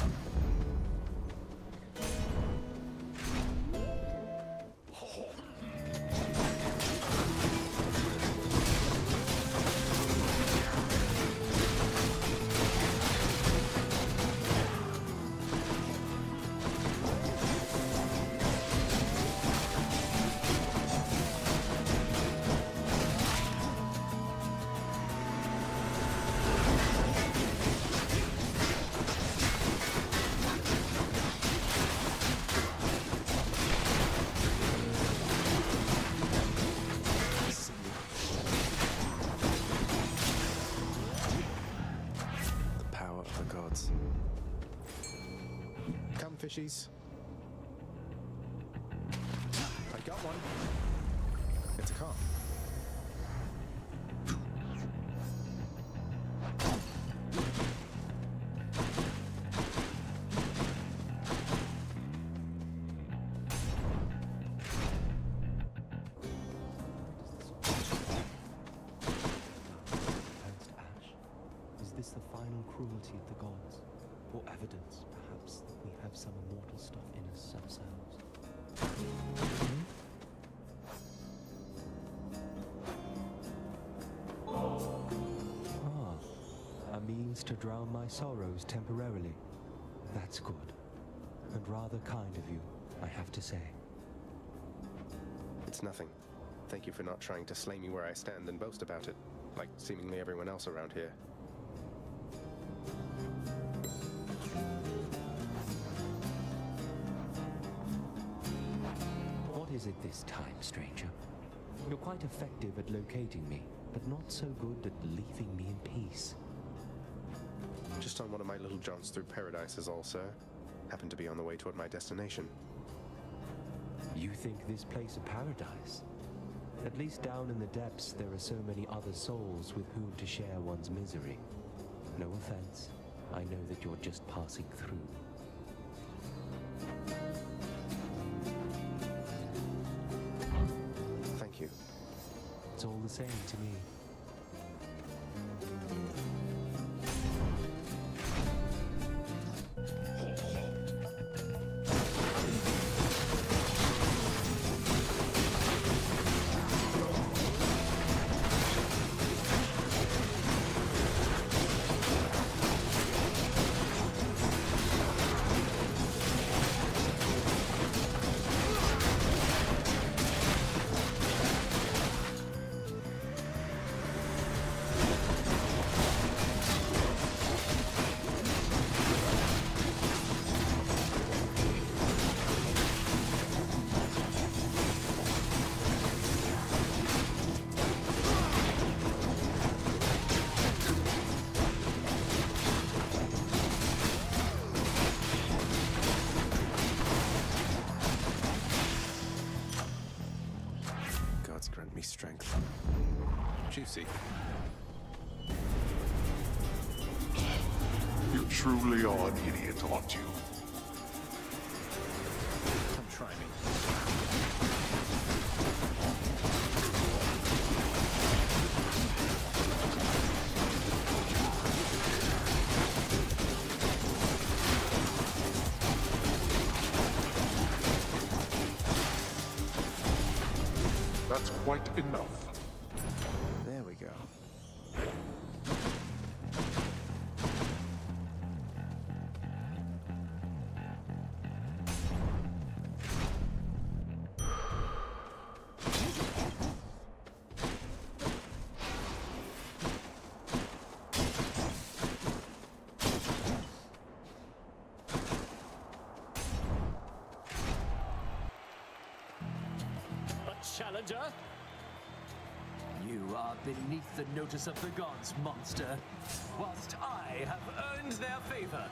Speaker 1: Come, fishies. I got one. It's a car.
Speaker 8: Is this the final cruelty of the gods? Or evidence, perhaps, that we have some immortal stuff in us ourselves? A means to drown my sorrows temporarily. That's good. And rather kind of you, I have to say.
Speaker 1: It's nothing. Thank you for not trying to slay me where I stand and boast about it, like seemingly everyone else around here.
Speaker 8: What is it this time, stranger? You're quite effective at locating me, but not so good at leaving me in peace.
Speaker 1: Just on one of my little jaunts through paradise is all, sir. Happened to be on the way toward my destination.
Speaker 8: You think this place a paradise? At least down in the depths there are so many other souls with whom to share one's misery. No offense. I know that you're just passing through.
Speaker 1: Thank you.
Speaker 8: It's all the same to me.
Speaker 1: Grant me strength. Juicy.
Speaker 3: You truly are an idiot, aren't you?
Speaker 1: Come try me.
Speaker 3: That's quite enough.
Speaker 1: There we go.
Speaker 9: Challenger? You are beneath the notice of the gods, monster, whilst I have earned their favor.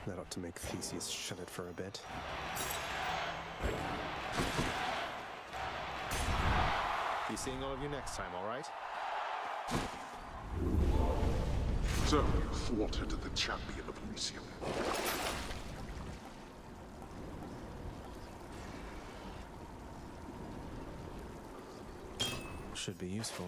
Speaker 1: That ought to make Theseus shut it for a bit. Be seeing all of you next time, all right?
Speaker 3: So you thwarted the champion of Elysium.
Speaker 1: Should be useful.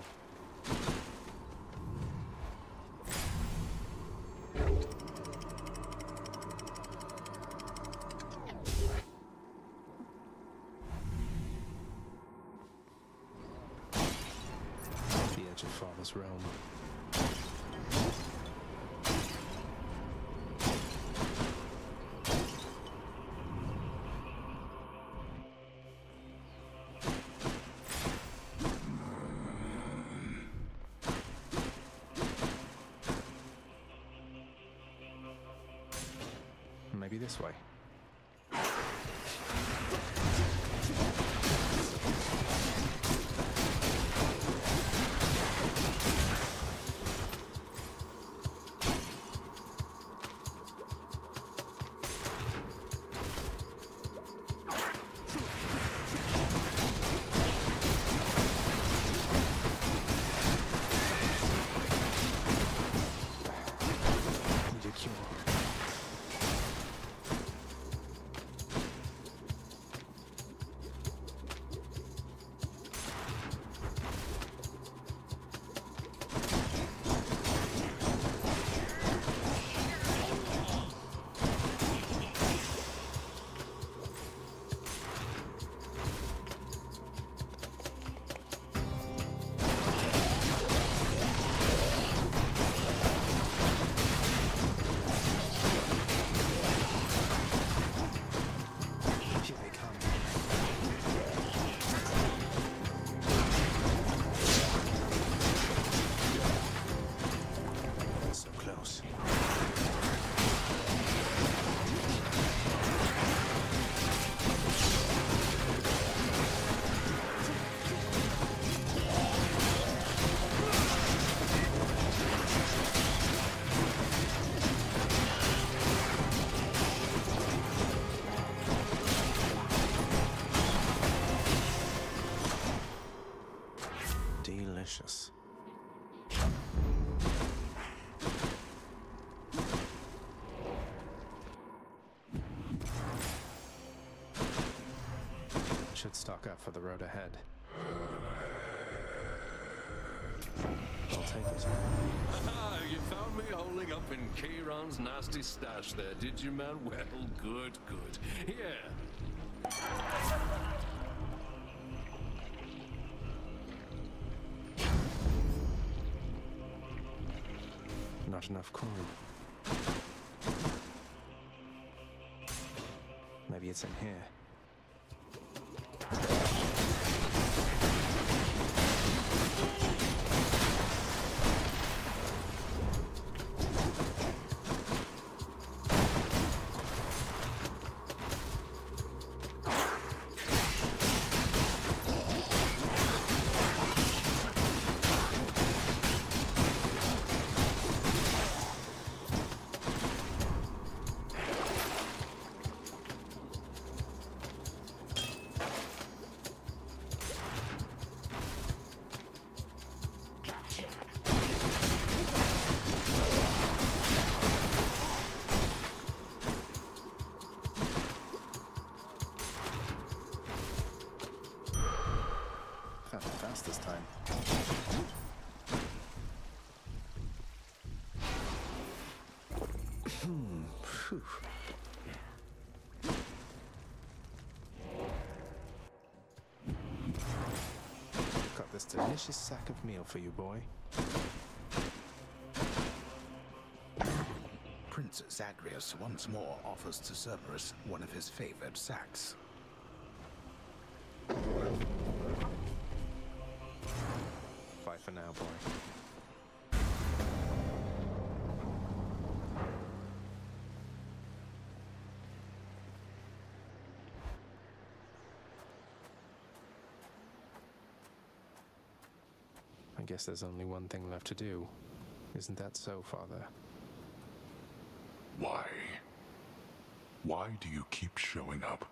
Speaker 1: The edge of Father's realm. Maybe this way. Need a cure. should stock up for the road ahead. I'll take it.
Speaker 18: You found me holding up in Kieran's nasty stash there, did you, man? Well, good, good. Here.
Speaker 1: Not enough coin. Maybe it's in here. Fast this time. Phew. Got this delicious sack of meal for you, boy.
Speaker 11: Prince Zagreus once more offers to Cerberus one of his favored sacks.
Speaker 1: Bye for now, boy. I guess there's only one thing left to do. Isn't that so, Father?
Speaker 3: Why? Why do you keep showing up?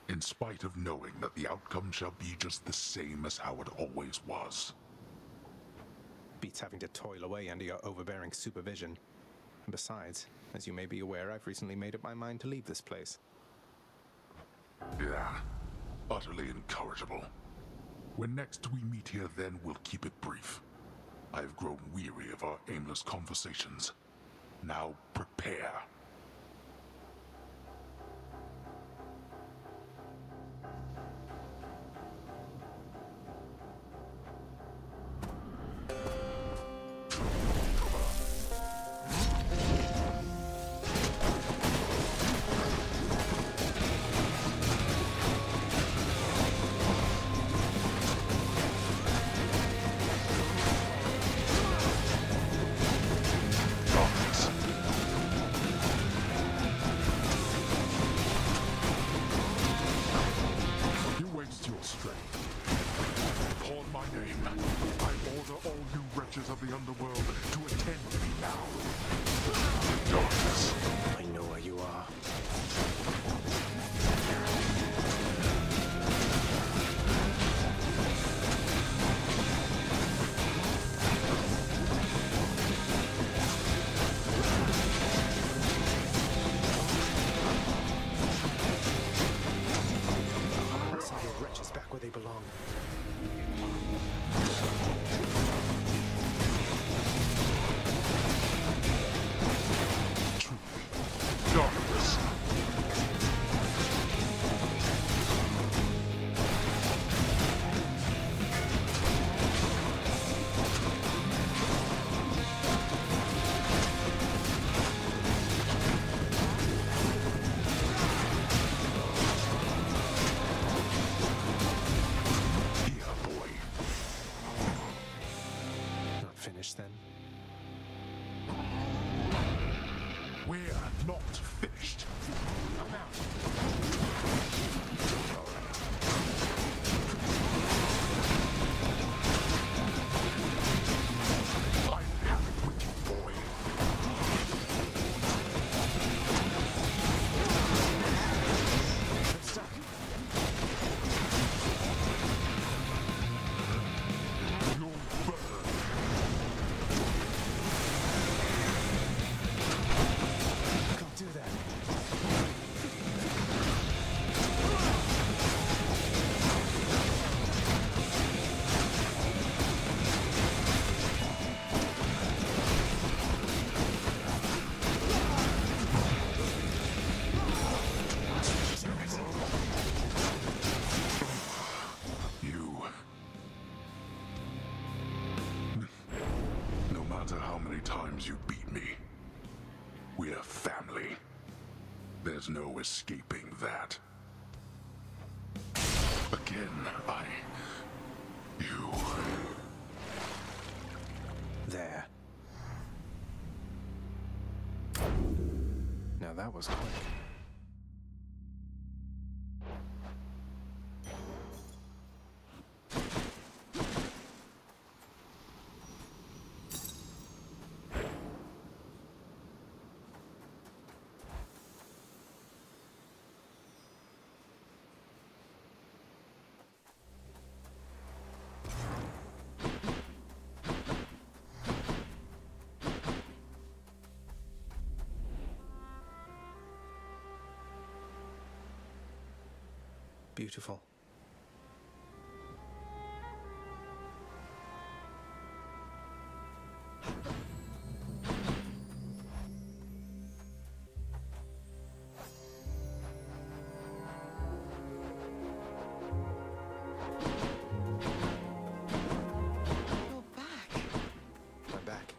Speaker 3: In spite of knowing that the outcome shall be just the same as how it always was.
Speaker 1: Beats having to toil away under your overbearing supervision. And besides, as you may be aware, I've recently made up my mind to leave this place.
Speaker 3: Yeah, utterly incorrigible. When next we meet here, then we'll keep it brief. I've grown weary of our aimless conversations. Now prepare. Of the underworld to attend me now. Darkness.
Speaker 1: I know where you are. Send your wretches back where they belong. Then?
Speaker 3: We're not finished.
Speaker 1: I'm out.
Speaker 3: I'm happy with you, boy.
Speaker 1: I'm stuck.
Speaker 3: You'll burn.
Speaker 1: Can't do that.
Speaker 3: There's no escaping that. Again, you...
Speaker 1: There. Now that was quick. Beautiful.
Speaker 12: You're back.
Speaker 1: I'm back.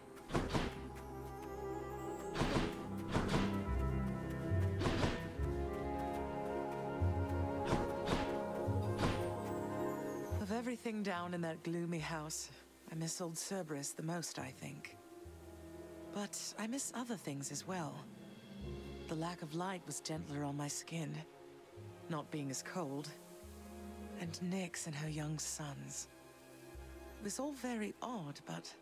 Speaker 12: Of everything down in that gloomy house, I miss old Cerberus the most, I think. But I miss other things as well. The lack of light was gentler on my skin, not being as cold. And Nyx and her young sons. It was all very odd, but...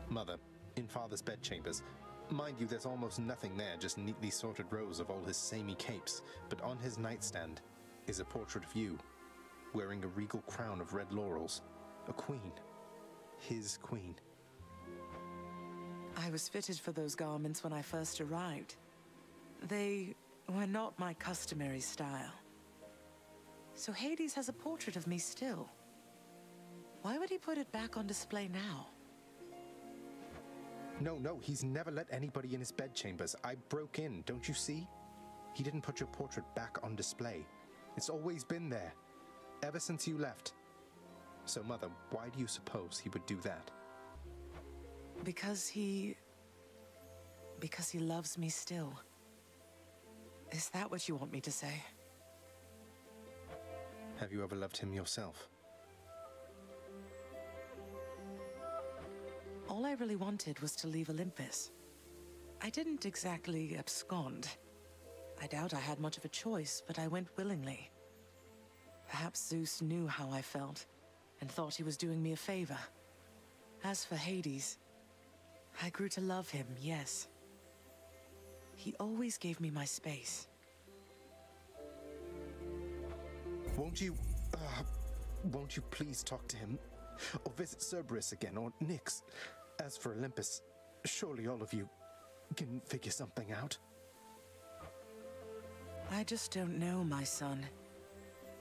Speaker 1: Mother, in Father's bedchambers. Mind you, there's almost nothing there, just neatly sorted rows of all his samey capes. But on his nightstand is a portrait of you, wearing a regal crown of red laurels. A queen. His queen.
Speaker 12: I was fitted for those garments when I first arrived. They were not my customary style. So Hades has a portrait of me still. Why would he put it back on display now?
Speaker 1: No, he's never let anybody in his bedchambers. I broke in, don't you see? He didn't put your portrait back on display. It's always been there, ever since you left. So, Mother, why do you suppose he would do that?
Speaker 12: Because he loves me still. Is that what you want me to say?
Speaker 1: Have you ever loved him yourself?
Speaker 12: All I really wanted was to leave Olympus. I didn't exactly abscond. I doubt I had much of a choice, but I went willingly. Perhaps Zeus knew how I felt, and thought he was doing me a favor. As for Hades, I grew to love him, yes. He always gave me my space.
Speaker 1: Won't you please talk to him? Or visit Cerberus again, or Nyx? As for Olympus, surely all of you can figure something out.
Speaker 12: I just don't know, my son.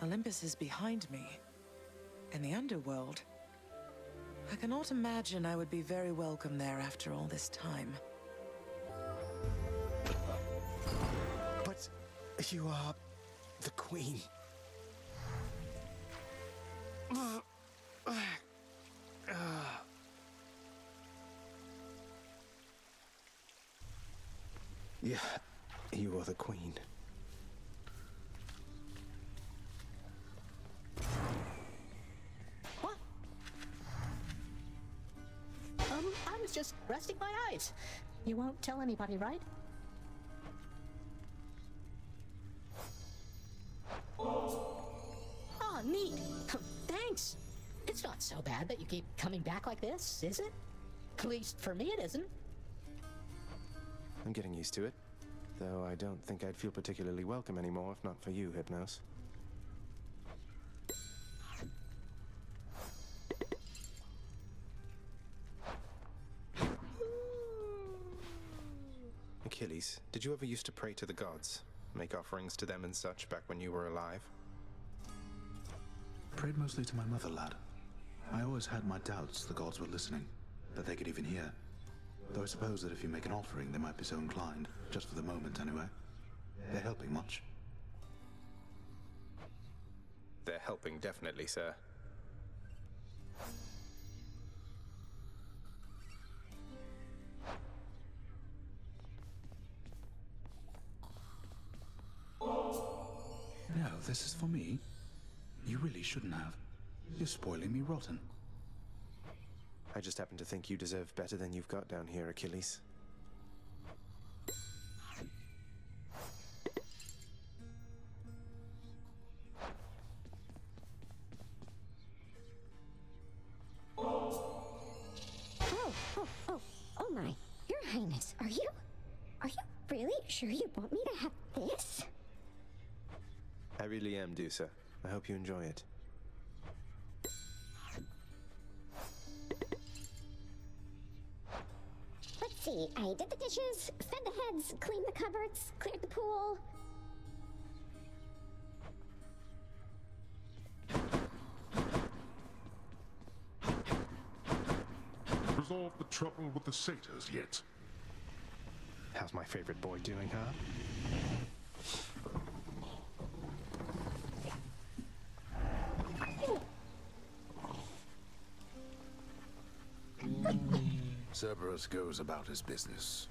Speaker 12: Olympus is behind me. In the underworld, I cannot imagine I would be very welcome there after all this time.
Speaker 1: But you are the queen. Yeah, you are the queen.
Speaker 10: What? I was just resting my eyes. You won't tell anybody, right? Oh, neat. Thanks. It's not so bad that you keep coming back like this, is it? At least for me it isn't.
Speaker 1: I'm getting used to it, though I don't think I'd feel particularly welcome anymore if not for you, Hypnos. Achilles, did you ever used to pray to the gods? Make offerings to them and such back when you were alive?
Speaker 15: Prayed mostly to my mother, lad. I always had my doubts the gods were listening, that they could even hear. Though I suppose that if you make an offering, they might be so inclined, just for the moment anyway. They're helping much.
Speaker 1: They're helping, definitely, sir.
Speaker 15: this is for me? You really shouldn't have. You're spoiling me rotten.
Speaker 1: I just happen to think you deserve better than you've got down here, Achilles.
Speaker 16: Oh my. Your Highness, are you really sure you want me to have this?
Speaker 1: I really am, Dusa. I hope you enjoy it.
Speaker 16: Let's see, I did the dishes, fed the heads, cleaned the cupboards, cleared the pool.
Speaker 3: Resolved the trouble with the satyrs yet?
Speaker 1: How's my favorite boy doing, huh?
Speaker 11: Cerberus goes about his business,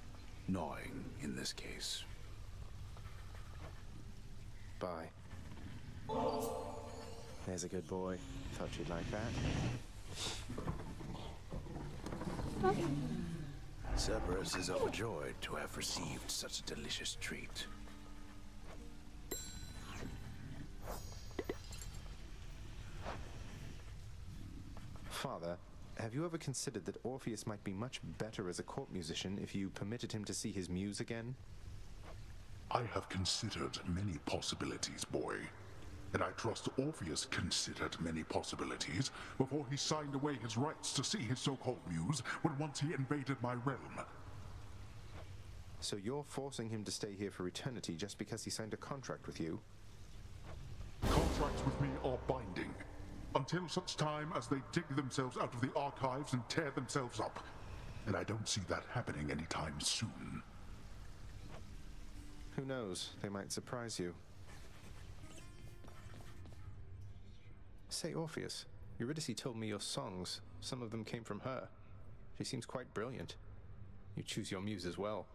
Speaker 11: gnawing in this case.
Speaker 1: Bye. There's a good boy. Thought you'd like that.
Speaker 11: Cerberus is overjoyed to have received such a delicious treat.
Speaker 1: Father, have you ever considered that Orpheus might be much better as a court musician if you permitted him to see his muse again?
Speaker 3: I have considered many possibilities, boy. And I trust Orpheus considered many possibilities before he signed away his rights to see his so-called muse when once he invaded my realm.
Speaker 1: So you're forcing him to stay here for eternity just because he signed a contract with you?
Speaker 3: Contracts with me are binding, until such time as they dig themselves out of the archives and tear themselves up. And I don't see that happening anytime soon.
Speaker 1: Who knows? They might surprise you. Say, Orpheus, Eurydice told me your songs, some of them came from her. She seems quite brilliant. You choose your muse well.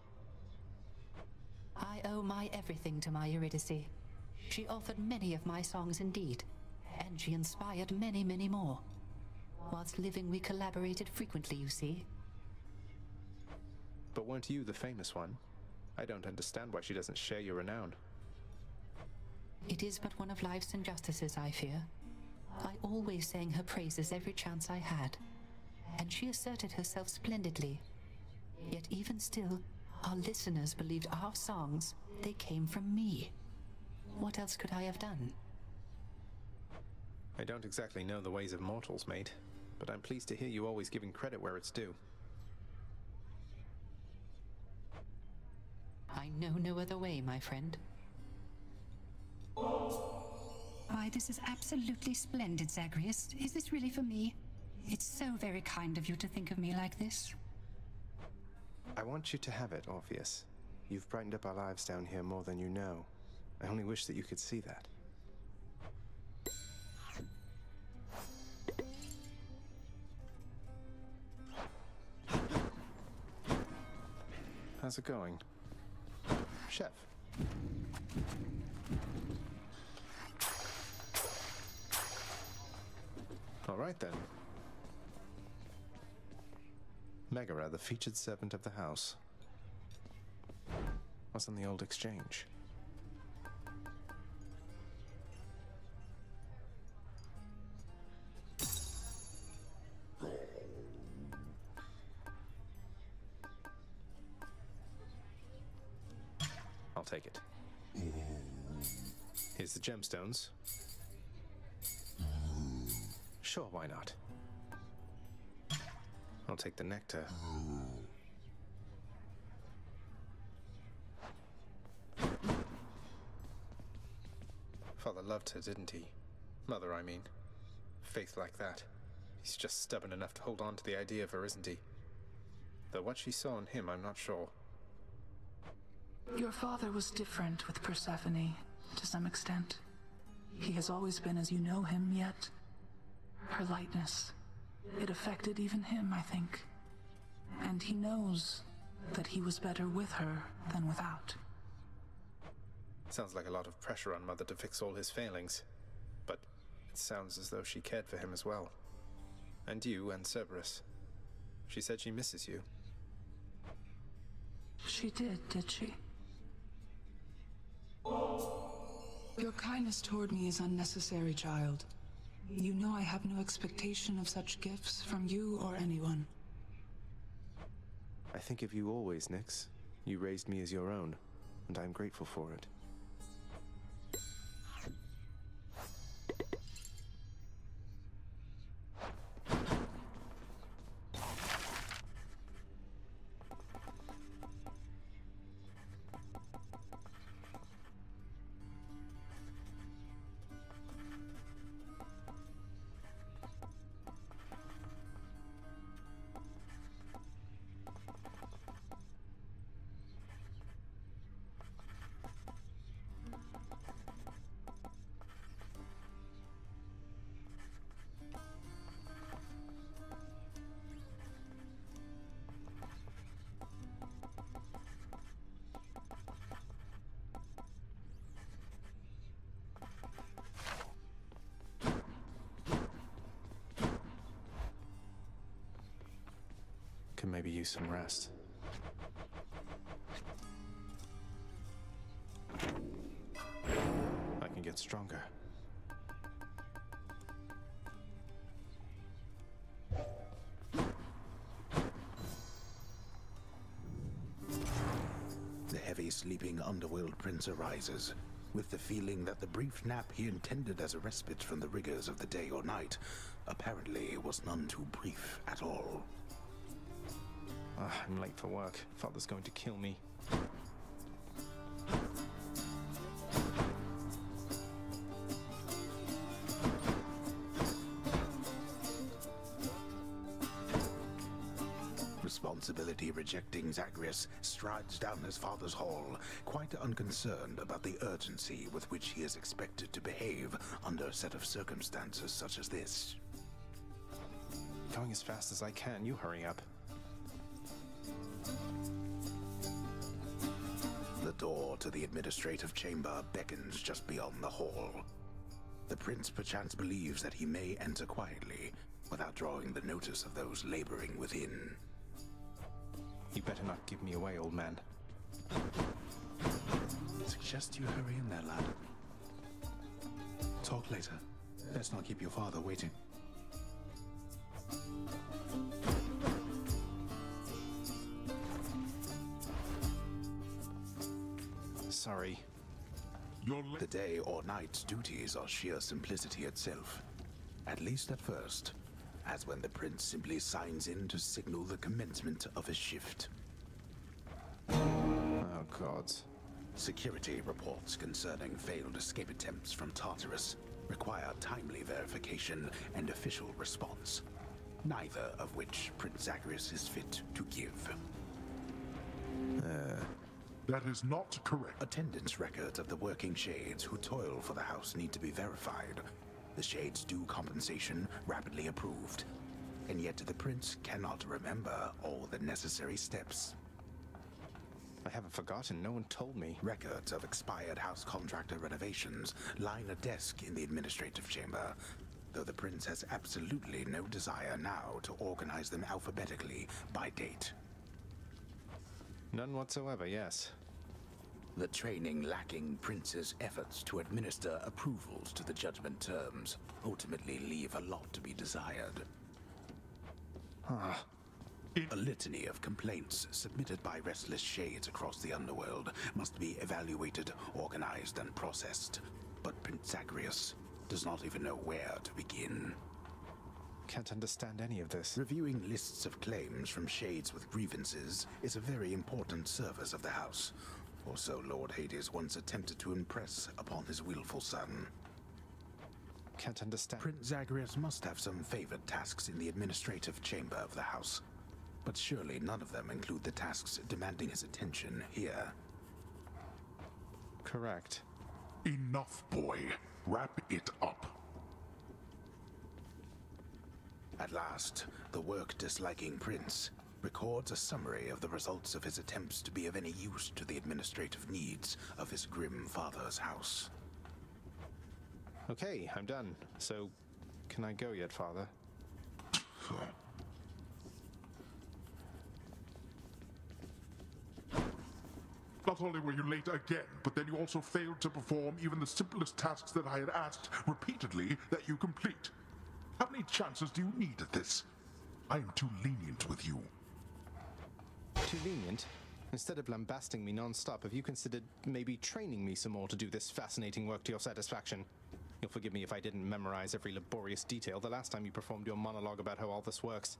Speaker 13: I owe my everything to my Eurydice. She authored many of my songs indeed, and she inspired many, many more. Whilst living, we collaborated frequently, you see.
Speaker 1: But weren't you the famous one? I don't understand why she doesn't share your renown.
Speaker 13: It is but one of life's injustices, I fear. I always sang her praises every chance I had, and she asserted herself splendidly. Yet even still, our listeners believed our songs, they came from me. What else could I have done?
Speaker 1: I don't exactly know the ways of mortals, mate, but I'm pleased to hear you always giving credit where it's due.
Speaker 13: I know no other way, my friend.
Speaker 19: Why, this is absolutely splendid, Zagreus. Is this really for me? It's so very kind of you to think of me like this.
Speaker 1: I want you to have it, Orpheus. You've brightened up our lives down here more than you know. I only wish that you could see that. How's it going? Chef. All right then. Megara, the featured servant of the house. What's on the old exchange? I'll take it. Here's the gemstones. Sure, why not? I'll take the nectar. Father loved her, didn't he? Mother, I mean. Faith like that. He's just stubborn enough to hold on to the idea of her, isn't he? Though what she saw in him, I'm not sure.
Speaker 14: Your father was different with Persephone, to some extent. He has always been as you know him, yet her lightness, it affected even him, I think. And he knows that he was better with her than without.
Speaker 1: Sounds like a lot of pressure on Mother to fix all his failings. But it sounds as though she cared for him as well. And you and Cerberus. She said she misses you.
Speaker 14: She did she? Your kindness toward me is unnecessary, child. You know I have no expectation of such gifts from you or anyone.
Speaker 1: I think of you always, Nyx. You raised me as your own, and I'm grateful for it. Can maybe use some rest. I can get stronger.
Speaker 11: The heavy sleeping underworld prince arises, with the feeling that the brief nap he intended as a respite from the rigors of the day or night apparently was none too brief at all.
Speaker 1: I'm late for work. Father's going to kill me.
Speaker 11: Responsibility-rejecting Zagreus strides down his father's hall, quite unconcerned about the urgency with which he is expected to behave under a set of circumstances such as this.
Speaker 1: Going as fast as I can. You hurry up.
Speaker 11: The door to the administrative chamber beckons just beyond the hall. The prince perchance believes that he may enter quietly, without drawing the notice of those laboring within.
Speaker 1: You better not give me away, old man.
Speaker 15: Suggest you hurry in there, lad. Talk later. Let's not keep your father waiting.
Speaker 1: Sorry.
Speaker 11: The day or night's duties are sheer simplicity itself. At least at first, as when the prince simply signs in to signal the commencement of a shift.
Speaker 1: Oh, gods.
Speaker 11: Security reports concerning failed escape attempts from Tartarus require timely verification and official response, neither of which Prince Zagreus is fit to give.
Speaker 3: That is not correct.
Speaker 11: Attendance records of the working shades who toil for the house need to be verified. The shades' due compensation rapidly approved, and yet the prince cannot remember all the necessary steps.
Speaker 1: I haven't forgotten. No one told me.
Speaker 11: Records of expired house contractor renovations line a desk in the administrative chamber, though the prince has absolutely no desire now to organize them alphabetically by date.
Speaker 1: None whatsoever, yes.
Speaker 11: The training lacking prince's efforts to administer approvals to the judgment terms ultimately leave a lot to be desired. A litany of complaints submitted by restless shades across the underworld must be evaluated, organized, and processed. But Prince Zagreus does not even know where to begin.
Speaker 1: Can't understand any of this.
Speaker 11: Reviewing lists of claims from shades with grievances is a very important service of the house, or so Lord Hades once attempted to impress upon his willful son.
Speaker 1: Can't understand.
Speaker 11: Prince Zagreus must have some favored tasks in the administrative chamber of the house, but surely none of them include the tasks demanding his attention here.
Speaker 1: Correct.
Speaker 3: Enough, boy. Wrap it up.
Speaker 11: At last, the work-disliking prince records a summary of the results of his attempts to be of any use to the administrative needs of his grim father's house.
Speaker 1: Okay, I'm done. So, can I go yet, Father?
Speaker 3: Not only were you late again, but then you also failed to perform even the simplest tasks that I had asked repeatedly that you complete. How many chances do you need at this? I am too lenient with you.
Speaker 1: Too lenient? Instead of lambasting me non-stop, have you considered maybe training me some more to do this fascinating work to your satisfaction? You'll forgive me if I didn't memorize every laborious detail the last time you performed your monologue about how all this works.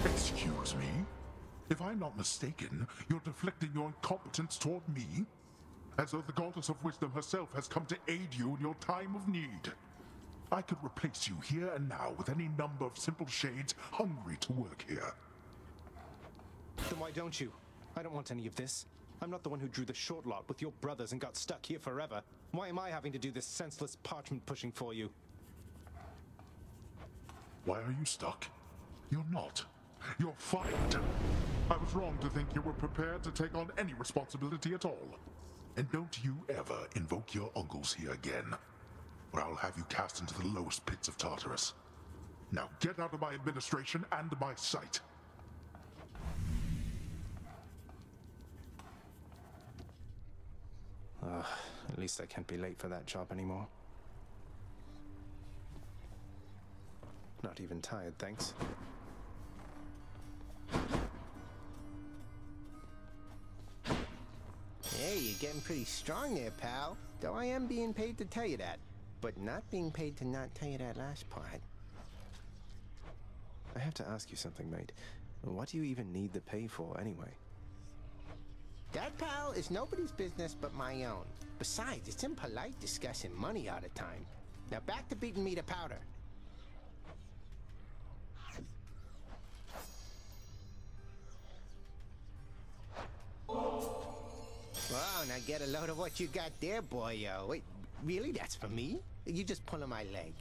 Speaker 3: Excuse me? If I'm not mistaken, you're deflecting your incompetence toward me? As though the goddess of wisdom herself has come to aid you in your time of need. I could replace you here and now with any number of simple shades hungry to work here.
Speaker 1: Then why don't you? I don't want any of this. I'm not the one who drew the short lot with your brothers and got stuck here forever. Why am I having to do this senseless parchment pushing for you?
Speaker 3: Why are you stuck? You're not. You're fired. I was wrong to think you were prepared to take on any responsibility at all. And don't you ever invoke your uncles here again, or I'll have you cast into the lowest pits of Tartarus. Now get out of my administration and my sight.
Speaker 1: At least I can't be late for that job anymore. Not even tired, thanks.
Speaker 17: Hey, you're getting pretty strong there, pal. Though I am being paid to tell you that. But not being paid to not tell you that last part.
Speaker 1: I have to ask you something, mate. What do you even need the pay for, anyway?
Speaker 17: That, pal, is nobody's business but my own. Besides, it's impolite discussing money all the time. Now back to beating me to powder. Wow, now get a load of what you got there, boyo. Wait, really? That's for me? You just pulling my leg.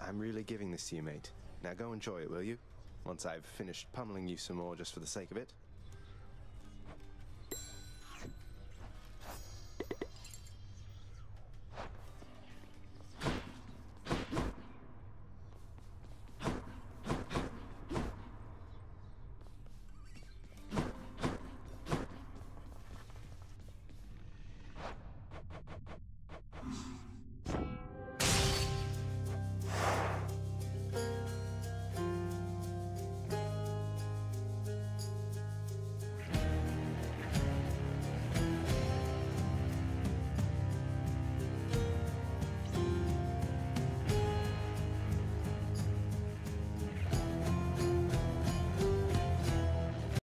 Speaker 1: I'm really giving this to you, mate. Now go enjoy it, will you? Once I've finished pummeling you some more just for the sake of it.